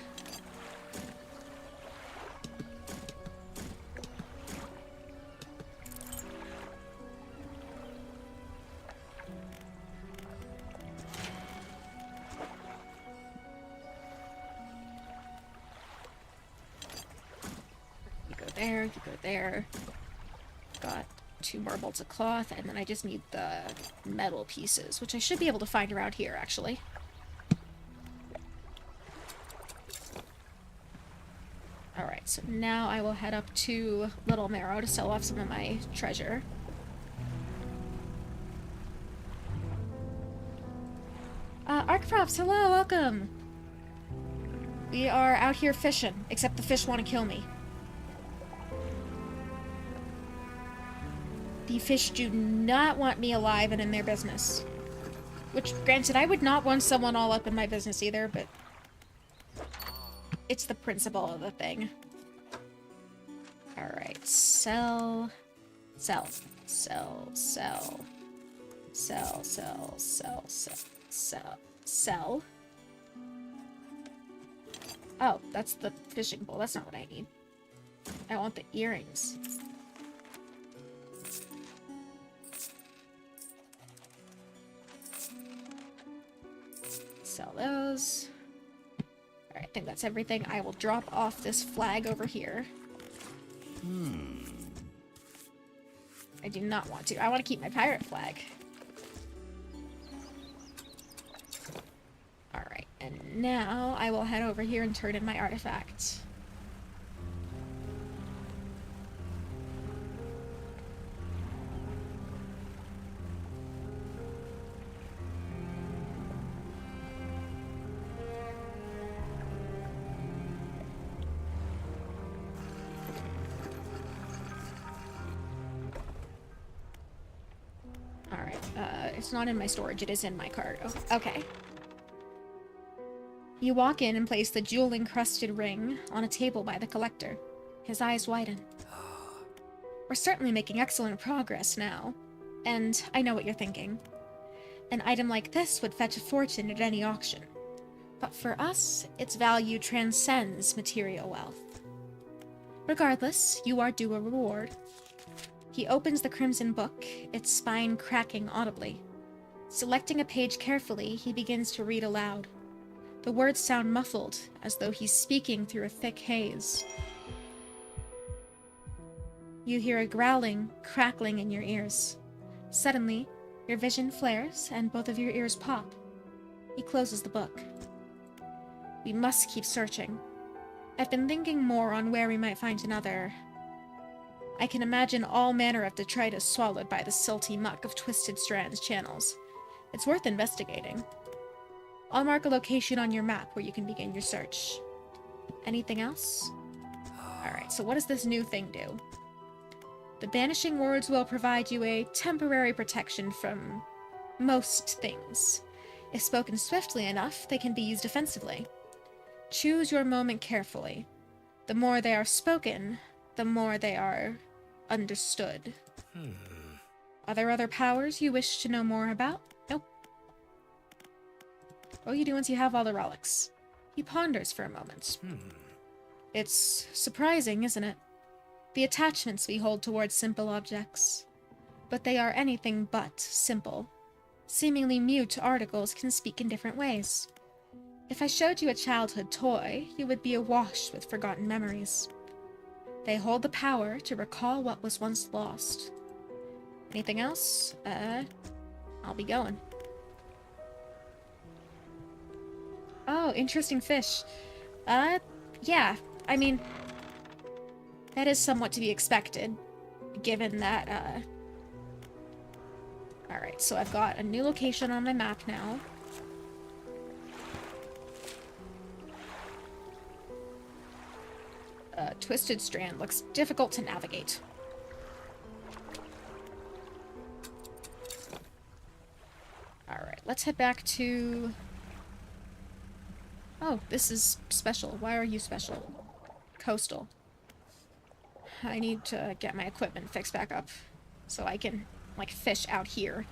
You go there. Got 2 more bolts of cloth, and then I just need the metal pieces, which I should be able to find around here, actually. Alright, so now I will head up to Little Marrow to sell off some of my treasure. Arcprops, hello, welcome! We are out here fishing, except the fish want to kill me. The fish do not want me alive and in their business. Which, granted, I would not want someone all up in my business either, but it's the principle of the thing. Alright, sell. Sell. Sell. Sell. Sell. Sell. Sell. Sell. Sell. Oh, that's the fishing pole. That's not what I need. I want the earrings. Sell those. Alright, I think that's everything. I will drop off this flag over here. I do not want to. I want to keep my pirate flag. Alright, and now I will head over here and turn in my artifact. It's not in my storage, it is in my cart. Oh, okay. You walk in and place the jewel-encrusted ring on a table by the collector. His eyes widen. We're certainly making excellent progress now. And I know what you're thinking. An item like this would fetch a fortune at any auction. But for us, its value transcends material wealth. Regardless, you are due a reward. He opens the crimson book, its spine cracking audibly. Selecting a page carefully, he begins to read aloud. The words sound muffled, as though he's speaking through a thick haze. You hear a growling, crackling in your ears. Suddenly, your vision flares, and both of your ears pop. He closes the book. We must keep searching. I've been thinking more on where we might find another. I can imagine all manner of detritus swallowed by the silty muck of Twisted Strands channels. It's worth investigating. I'll mark a location on your map where you can begin your search. Anything else? Alright, so what does this new thing do? The banishing words will provide you a temporary protection from most things. If spoken swiftly enough, they can be used offensively. Choose your moment carefully. The more they are spoken, the more they are understood. Are there other powers you wish to know more about? Nope. What will you do once you have all the relics? He ponders for a moment. It's surprising, isn't it? The attachments we hold towards simple objects. But they are anything but simple. Seemingly mute articles can speak in different ways. If I showed you a childhood toy, you would be awash with forgotten memories. They hold the power to recall what was once lost. Anything else? I'll be going. Oh, interesting fish. Yeah, I mean, that is somewhat to be expected, given that, Alright, so I've got a new location on my map now. Twisted Strand looks difficult to navigate. Alright, let's head back to... Oh, this is special. Why are you special? Coastal. I need to get my equipment fixed back up so I can, like, fish out here.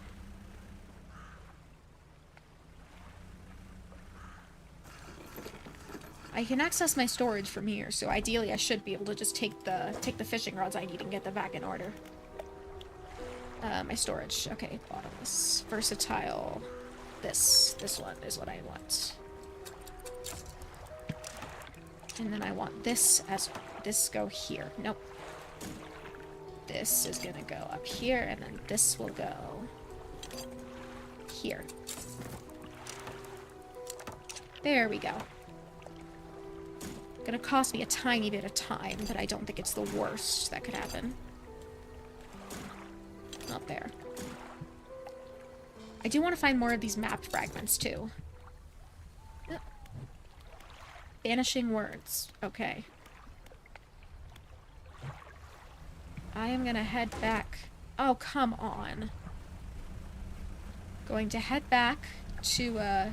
I can access my storage from here, so ideally I should be able to just take the fishing rods I need and get them back in order. My storage. Okay, bottomless. Versatile. This one is what I want. And then I want this as... This go here. Nope. This is gonna go up here, and then this will go... here. There we go. Gonna cost me a tiny bit of time, but I don't think it's the worst that could happen. Not there. I do want to find more of these map fragments, too. Vanishing words. Okay. I am gonna head back. Oh, come on. Going to head back to,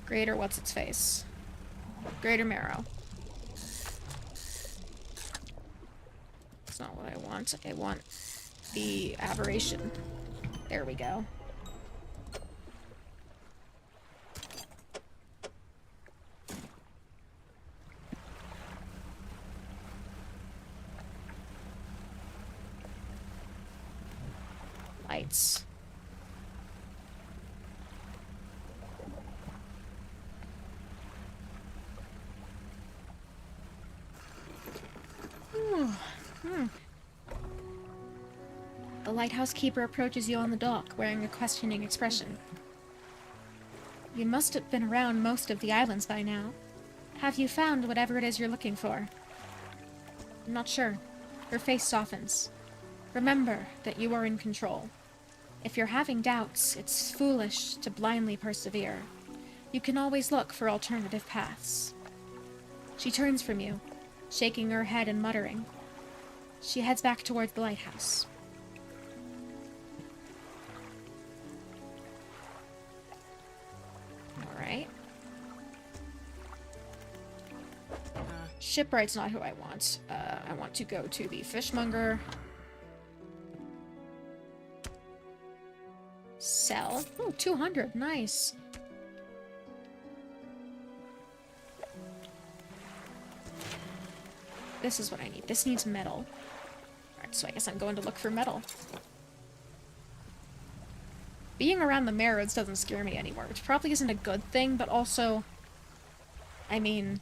Greater What's-Its-Face. Greater Marrow. That's not what I want. I want the aberration. There we go. Lights. The lighthouse keeper approaches you on the dock, wearing a questioning expression. You must have been around most of the islands by now. Have you found whatever it is you're looking for? I'm not sure. Her face softens. Remember that you are in control. If you're having doubts, it's foolish to blindly persevere. You can always look for alternative paths. She turns from you, shaking her head and muttering. She heads back towards the lighthouse. Alright. Shipwright's not who I want. I want to go to the fishmonger. Sell. Oh, 200. Nice. This is what I need. This needs metal. Alright, so I guess I'm going to look for metal. Being around the Marrows doesn't scare me anymore, which probably isn't a good thing, but also... I mean...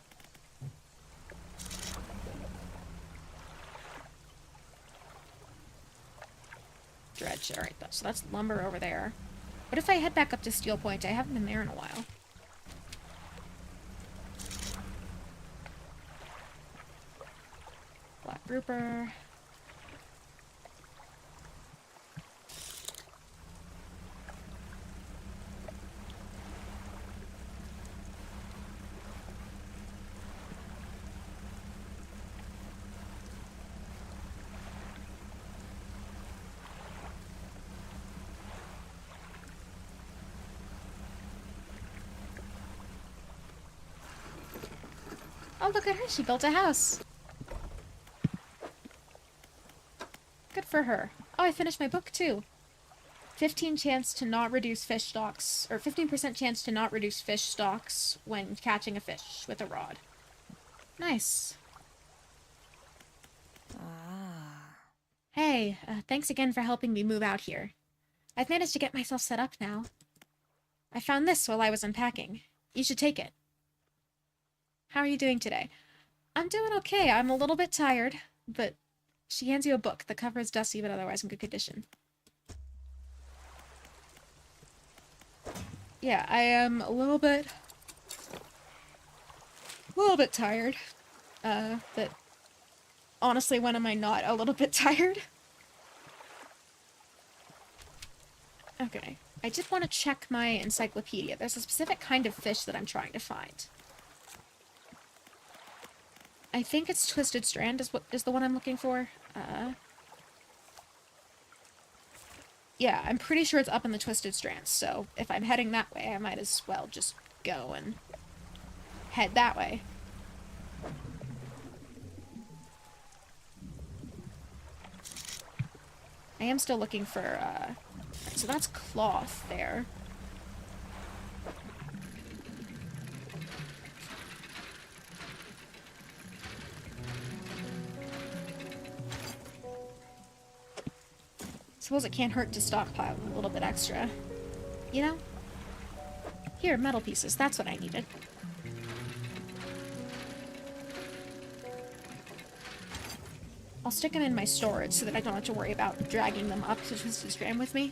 Dredge. Alright, so that's lumber over there. What if I head back up to Steel Point? I haven't been there in a while. Black grouper. Oh, look at her. She built a house. Good for her. Oh, I finished my book, too. 15 chance to not reduce fish stocks, or 15% chance to not reduce fish stocks when catching a fish with a rod. Nice. Hey, thanks again for helping me move out here. I've managed to get myself set up now. I found this while I was unpacking. You should take it. How are you doing today? I'm doing okay. I'm a little bit tired, but she hands you a book. The cover is dusty, but otherwise in good condition. Yeah, I am a little bit tired. But honestly, when am I not a little bit tired? Okay. I did want to check my encyclopedia. There's a specific kind of fish that I'm trying to find. I think it's Twisted Strand is the one I'm looking for. Yeah, I'm pretty sure it's up in the Twisted Strands, so if I'm heading that way, I might as well just go and head that way. I am still looking for, so that's cloth there. Suppose it can't hurt to stockpile a little bit extra. You know? Here, metal pieces. That's what I needed. I'll stick them in my storage so that I don't have to worry about dragging them up to Twisted Strand with me.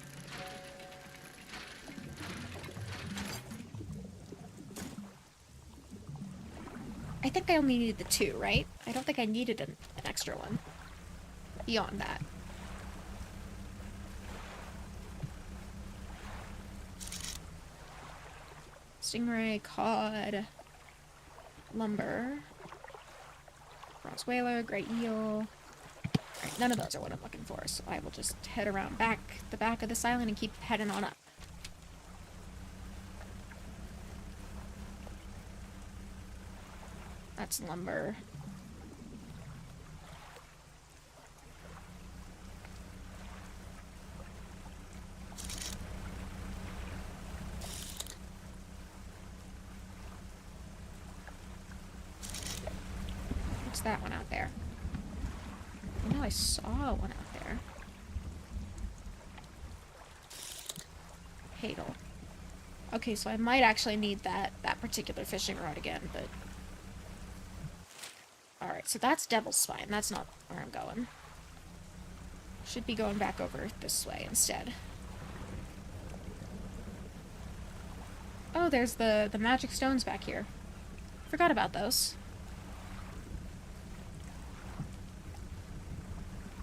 I think I only needed the 2, right? I don't think I needed an extra one. Beyond that. Stingray, cod, lumber, bronze whaler, gray eel. Alright, none of those are what I'm looking for, so I will just head around the back of this island and keep heading on up. That's lumber. What's that one out there? I know I saw one out there. Hadal. Okay, so I might actually need that particular fishing rod again, but... Alright, so that's Devil's Spine. That's not where I'm going. Should be going back over this way instead. Oh, there's the magic stones back here. Forgot about those.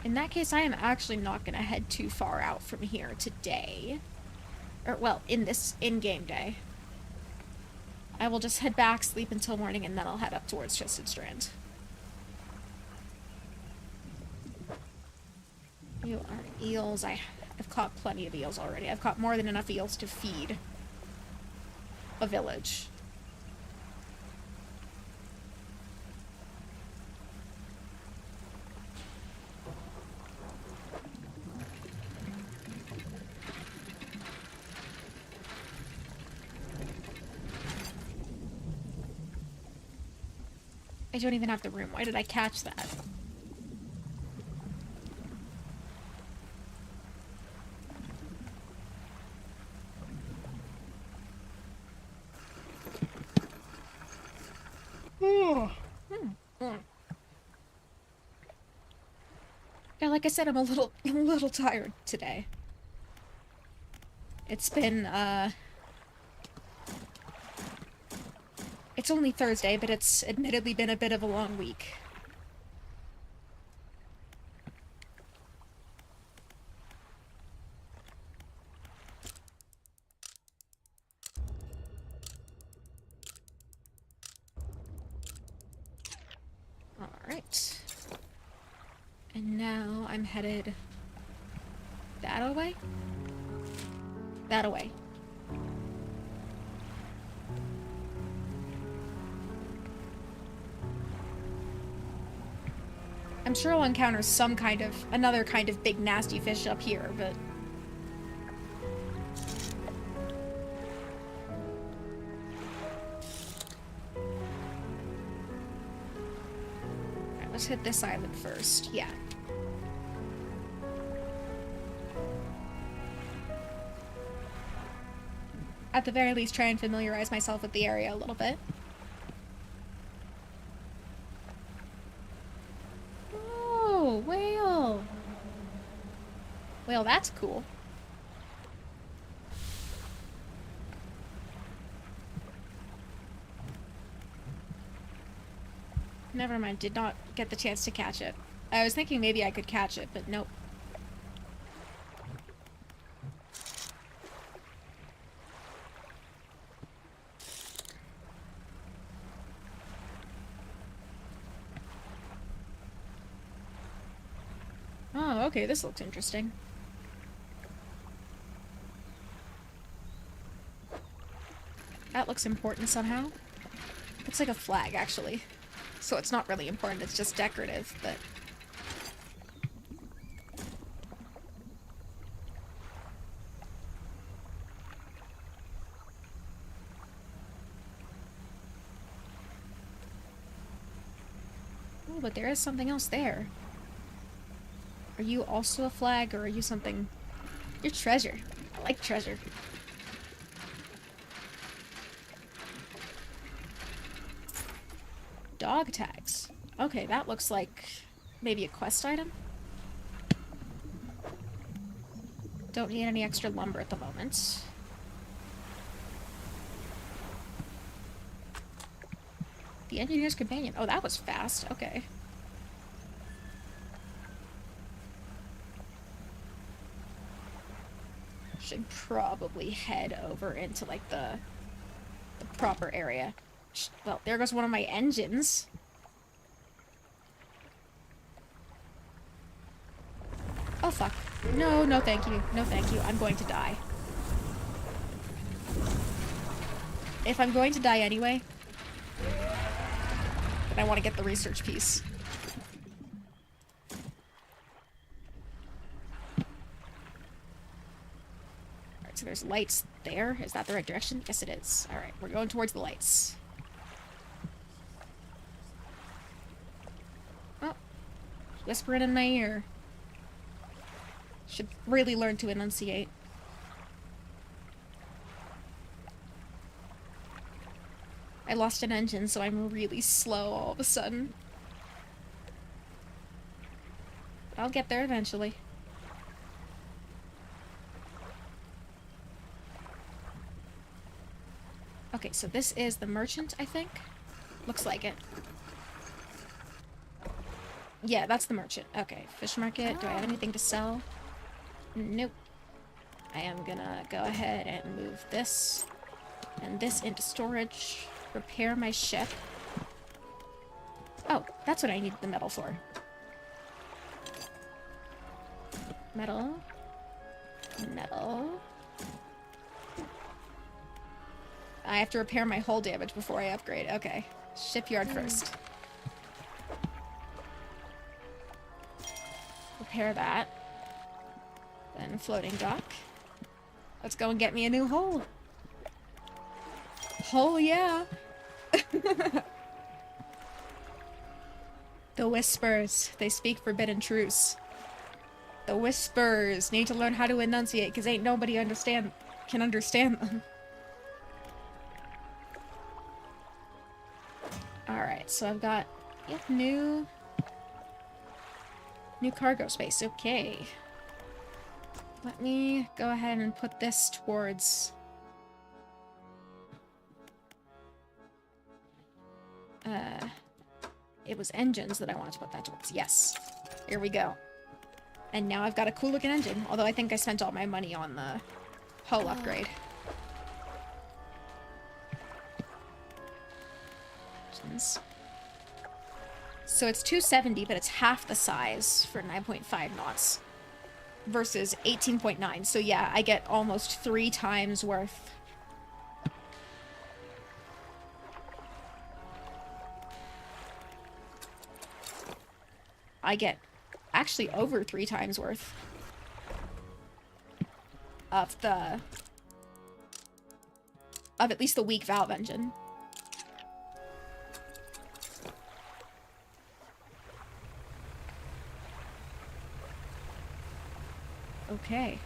In that case, I am actually not going to head too far out from here today. Or, well, in-game day. I will just head back, sleep until morning, and then I'll head up towards Twisted Strand. You are eels. I've caught plenty of eels already. I've caught more than enough eels to feed a village. I don't even have the room. Why did I catch that? Yeah, like I said, I'm a little tired today. It's been, it's only Thursday, but it's admittedly been a bit of a long week. Alright. And now I'm headed that away? That away. I'm sure I'll encounter another kind of big nasty fish up here, but... Alright, let's hit this island first. Yeah. At the very least, try and familiarize myself with the area a little bit. Oh, whale! Whale, that's cool. Never mind, did not get the chance to catch it. I was thinking maybe I could catch it, but nope. okay, this looks interesting. That looks important somehow. Looks like a flag, actually. So it's not really important, it's just decorative, but... Oh, but there is something else there. Are you also a flag, or are you something... You're treasure. I like treasure. Dog tags. Okay, that looks like maybe a quest item. Don't need any extra lumber at the moment. The Engineer's Companion. Oh, that was fast. Okay. Should probably head over into, like, the proper area. Well, there goes one of my engines. Oh, fuck. No, no thank you. No thank you. I'm going to die. If I'm going to die anyway, then I want to get the research piece. Alright, so there's lights there. Is that the right direction? Yes, it is. Alright, we're going towards the lights. Oh. Whispering in my ear. Should really learn to enunciate. I lost an engine, so I'm really slow all of a sudden. But I'll get there eventually. Okay, so this is the merchant, I think? Looks like it. Yeah, that's the merchant. Okay, fish market. Do I have anything to sell? Nope. I am gonna go ahead and move this and this into storage. Repair my ship. Oh, that's what I need the metal for. Metal. Metal. I have to repair my hull damage before I upgrade. Okay. Shipyard first. Repair that. Then floating dock. Let's go and get me a new hull. Oh yeah. The whispers. They speak forbidden truths. The whispers. Need to learn how to enunciate, because ain't nobody can understand them. Alright, so I've got new cargo space. Okay. Let me go ahead and put this towards... it was engines that I wanted to put that towards. Yes. Here we go. And now I've got a cool looking engine, although I think I spent all my money on the hull upgrade. So it's 270, but it's half the size for 9.5 knots versus 18.9. So yeah, I get almost 3 times worth. I get actually over 3 times worth of at least the weak valve engine. Okay.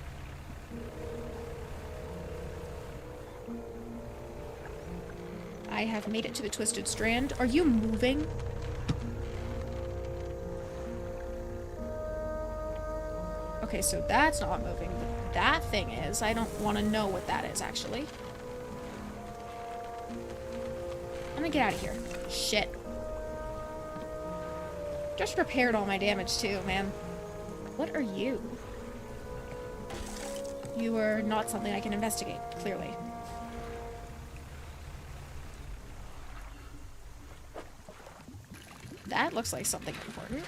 I have made it to the Twisted Strand. Are you moving? Okay, so that's not moving, but that thing is. I don't want to know what that is, actually. I'm gonna get out of here. Shit. Just repaired all my damage, too, man. What are you? You are not something I can investigate, clearly. That looks like something important.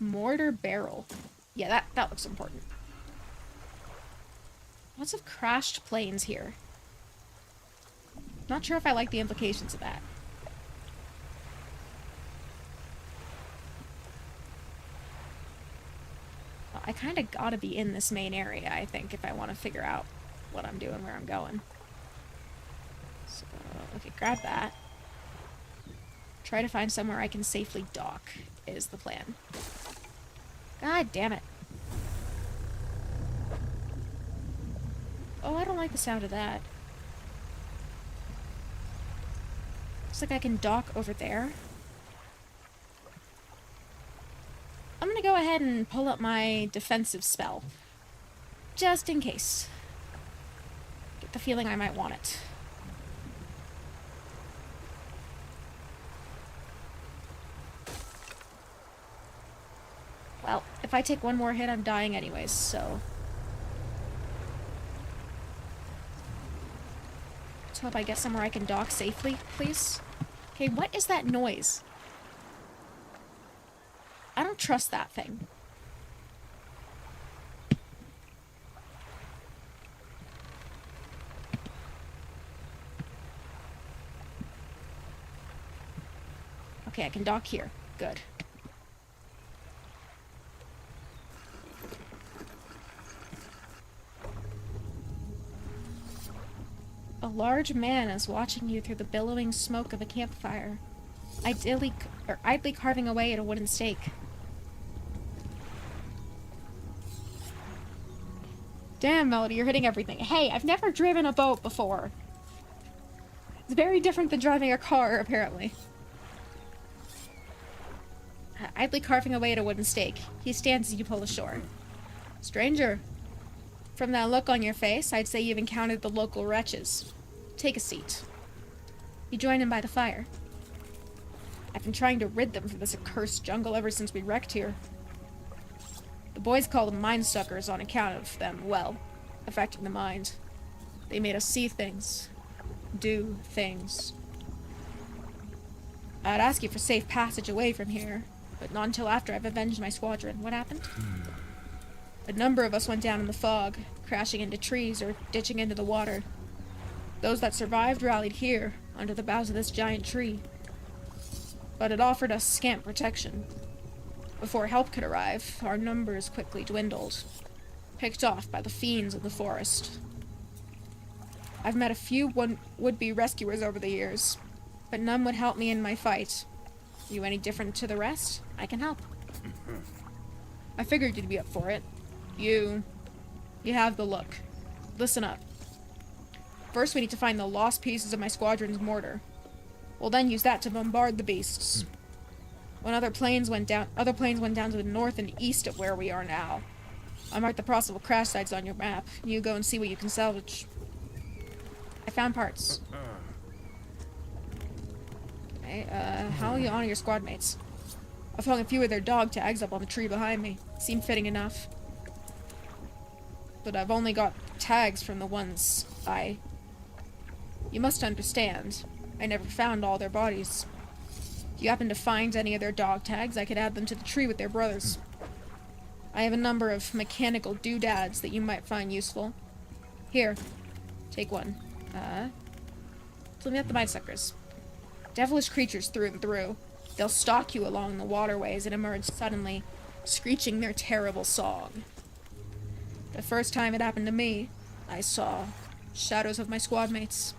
Mortar barrel. Yeah, that looks important. Lots of crashed planes here. Not sure if I like the implications of that. Well, I kind of gotta be in this main area, I think, if I want to figure out what I'm doing, where I'm going. So, okay, grab that. Try to find somewhere I can safely dock, is the plan. God damn it. Oh, I don't like the sound of that. Looks like I can dock over there. I'm gonna go ahead and pull up my defensive spell. Just in case. Get the feeling I might want it. Well, if I take one more hit, I'm dying anyways, so... Let's hope I get somewhere I can dock safely, please. Okay, what is that noise? I don't trust that thing. Okay, I can dock here. Good. A large man is watching you through the billowing smoke of a campfire, idly carving away at a wooden stake. Damn, Melody, you're hitting everything. Hey, I've never driven a boat before. It's very different than driving a car, apparently. Idly carving away at a wooden stake. He stands as you pull ashore. Stranger, from that look on your face, I'd say you've encountered the local wretches. Take a seat. You join him by the fire. I've been trying to rid them from this accursed jungle ever since we wrecked here. The boys call them mind suckers on account of them, well, affecting the mind. They made us see things. Do things. I'd ask you for safe passage away from here, but not until after I've avenged my squadron. What happened? A number of us went down in the fog, crashing into trees or ditching into the water. Those that survived rallied here, under the boughs of this giant tree. But it offered us scant protection. Before help could arrive, our numbers quickly dwindled, picked off by the fiends of the forest. I've met a few would-be rescuers over the years, but none would help me in my fight. You any different to the rest? I can help. I figured you'd be up for it. You have the look. Listen up. First, we need to find the lost pieces of my squadron's mortar. We'll then use that to bombard the beasts. When other planes went down to the north and east of where we are now. I marked the possible crash sites on your map. You go and see what you can salvage. I found parts. Okay, how will you honor your squad mates? I've hung a few of their dog tags up on the tree behind me. Seemed fitting enough. But I've only got tags from the ones You must understand, I never found all their bodies. If you happen to find any of their dog tags, I could add them to the tree with their brothers. I have a number of mechanical doodads that you might find useful. Here, take one. Let me at the mindsuckers. Devilish creatures through and through. They'll stalk you along the waterways and emerge suddenly, screeching their terrible song. The first time it happened to me, I saw shadows of my squad mates,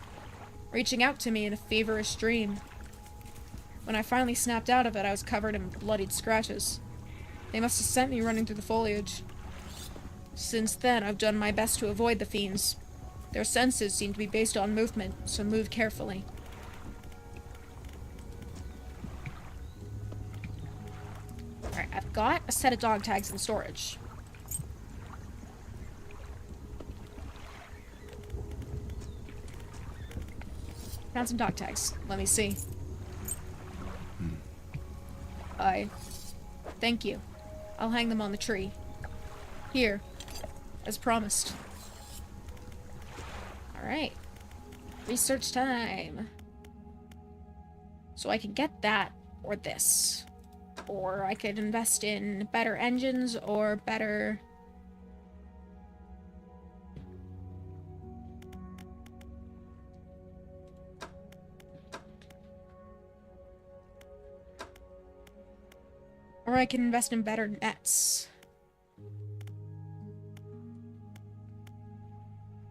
reaching out to me in a feverish dream. When I finally snapped out of it, I was covered in bloodied scratches. They must have sent me running through the foliage. Since then, I've done my best to avoid the fiends. Their senses seem to be based on movement, so move carefully. Alright, I've got a set of dog tags in storage. Found some dog tags. Let me see. Thank you. I'll hang them on the tree. Here. As promised. Alright. Research time. So I can get that or this. or I could invest in better engines or better... Or I can invest in better nets.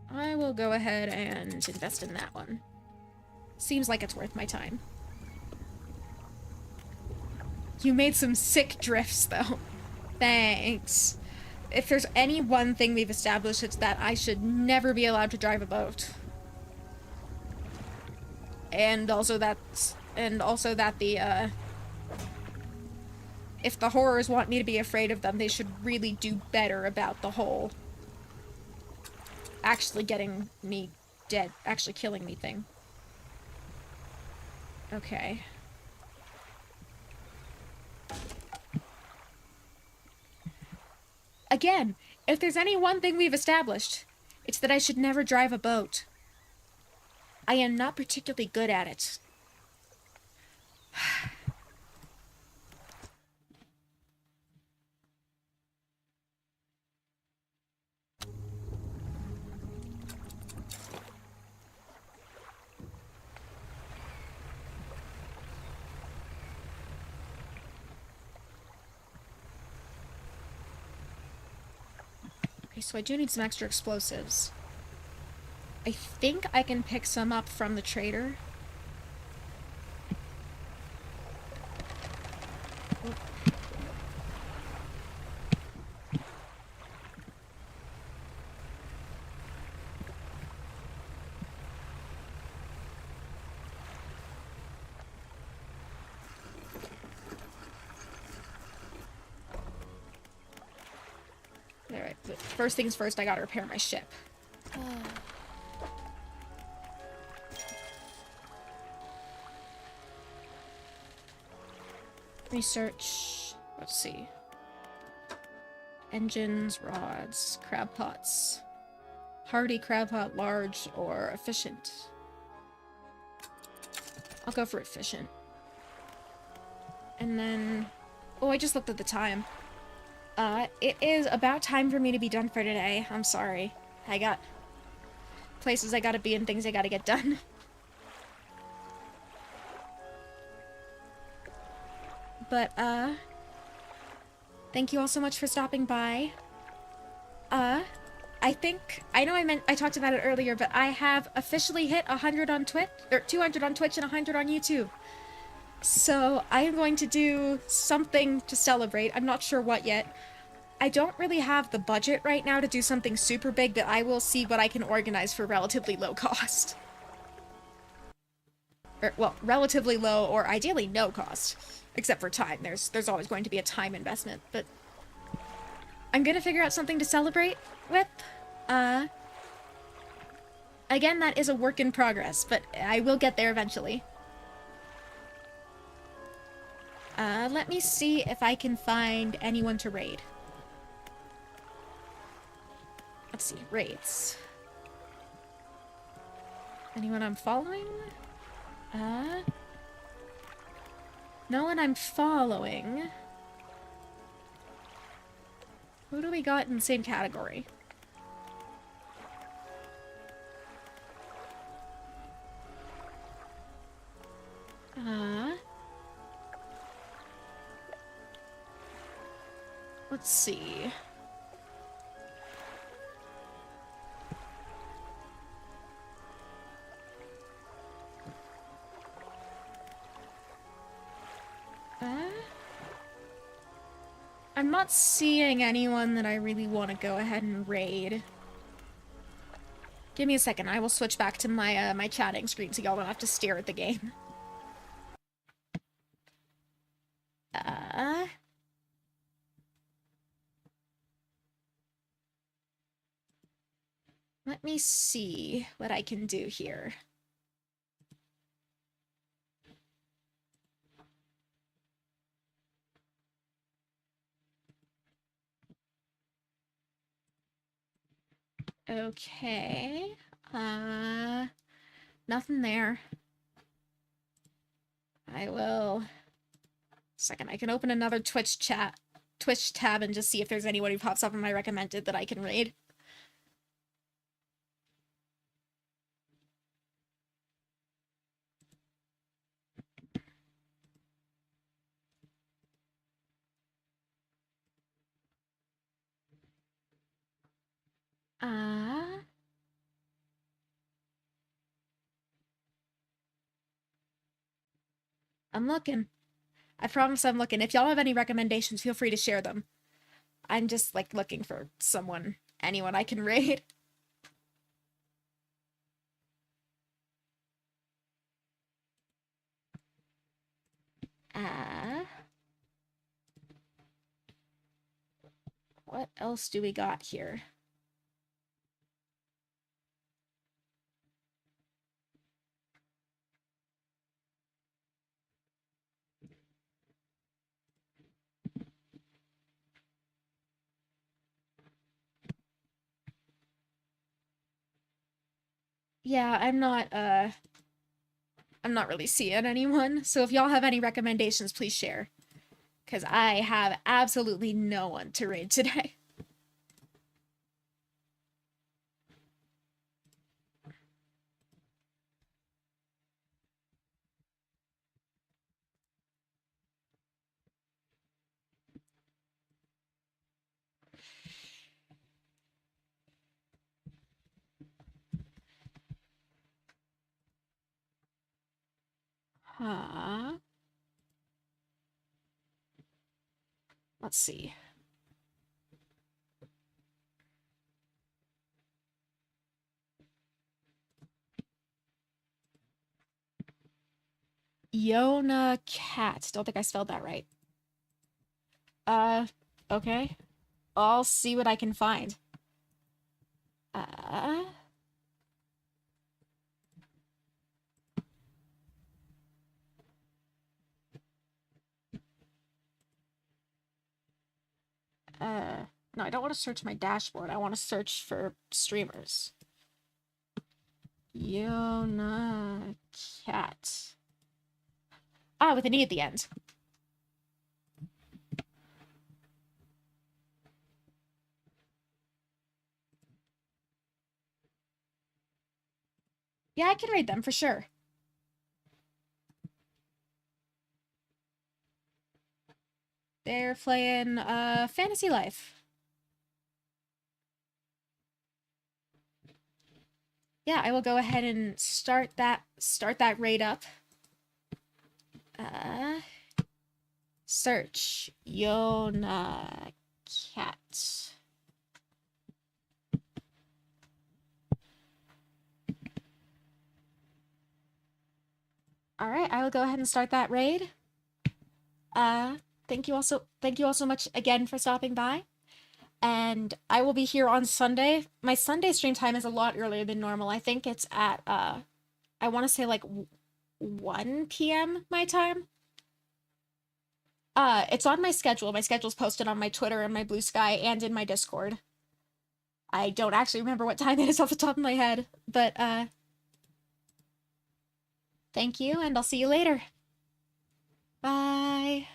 I will go ahead and invest in that one. Seems like it's worth my time. You made some sick drifts, though. Thanks. If there's any one thing we've established, it's that I should never be allowed to drive a boat. And also that the, if the horrors want me to be afraid of them, they should really do better about the whole actually getting me dead, actually killing me thing. Okay. Again, if there's any one thing we've established, it's that I should never drive a boat. I am not particularly good at it. Okay, so I do need some extra explosives. I think I can pick some up from the trader. Alright, but first things first, I gotta repair my ship. Research. Let's see. Engines, rods, crab pots. Hardy, crab pot, large, or efficient. I'll go for efficient. And then... Oh, I just looked at the time. It is about time for me to be done for today. I'm sorry. I got places I gotta be and things I gotta get done. But, thank you all so much for stopping by. I know I talked about it earlier, but I have officially hit 100 on Twitch, or 200 on Twitch and 100 on YouTube. So, I am going to do something to celebrate. I'm not sure what yet. I don't really have the budget right now to do something super big, but I will see what I can organize for relatively low cost. Or, well, relatively low, or ideally no cost. Except for time. There's always going to be a time investment, but... I'm gonna figure out something to celebrate with. Again, that is a work in progress, but I will get there eventually. Let me see if I can find anyone to raid. Let's see, raids. Anyone I'm following? No one I'm following. Who do we got in the same category? Let's see. I'm not seeing anyone that I really want to go ahead and raid. Give me a second. I will switch back to my my chatting screen so y'all don't have to stare at the game. Let me see what I can do here. Okay. Nothing there. I will Second, I can open another Twitch tab and just see if there's anyone who pops up in my recommended that I can raid. I'm looking. I promise I'm looking. If y'all have any recommendations, feel free to share them. I'm just, like, looking for anyone I can raid. What else do we got here? Yeah, I'm not really seeing anyone. So if y'all have any recommendations, please share. Because I have absolutely no one to raid today. Let's see. Yona Cat. Don't think I spelled that right. Okay. I'll see what I can find. No, I don't want to search my dashboard. I want to search for streamers. Yona Cat. With an E at the end. Yeah, I can read them for sure. They're playing Fantasy Life. Yeah, I will go ahead and start that raid up. Search Yona Cat. All right, I will go ahead and start that raid. Thank you all so much again for stopping by. And I will be here on Sunday. My Sunday stream time is a lot earlier than normal. I think it's at I want to say like 1 p.m. my time. It's on my schedule. My schedule's posted on my Twitter and my Blue Sky and in my Discord. I don't actually remember what time it is off the top of my head, but thank you, and I'll see you later. Bye.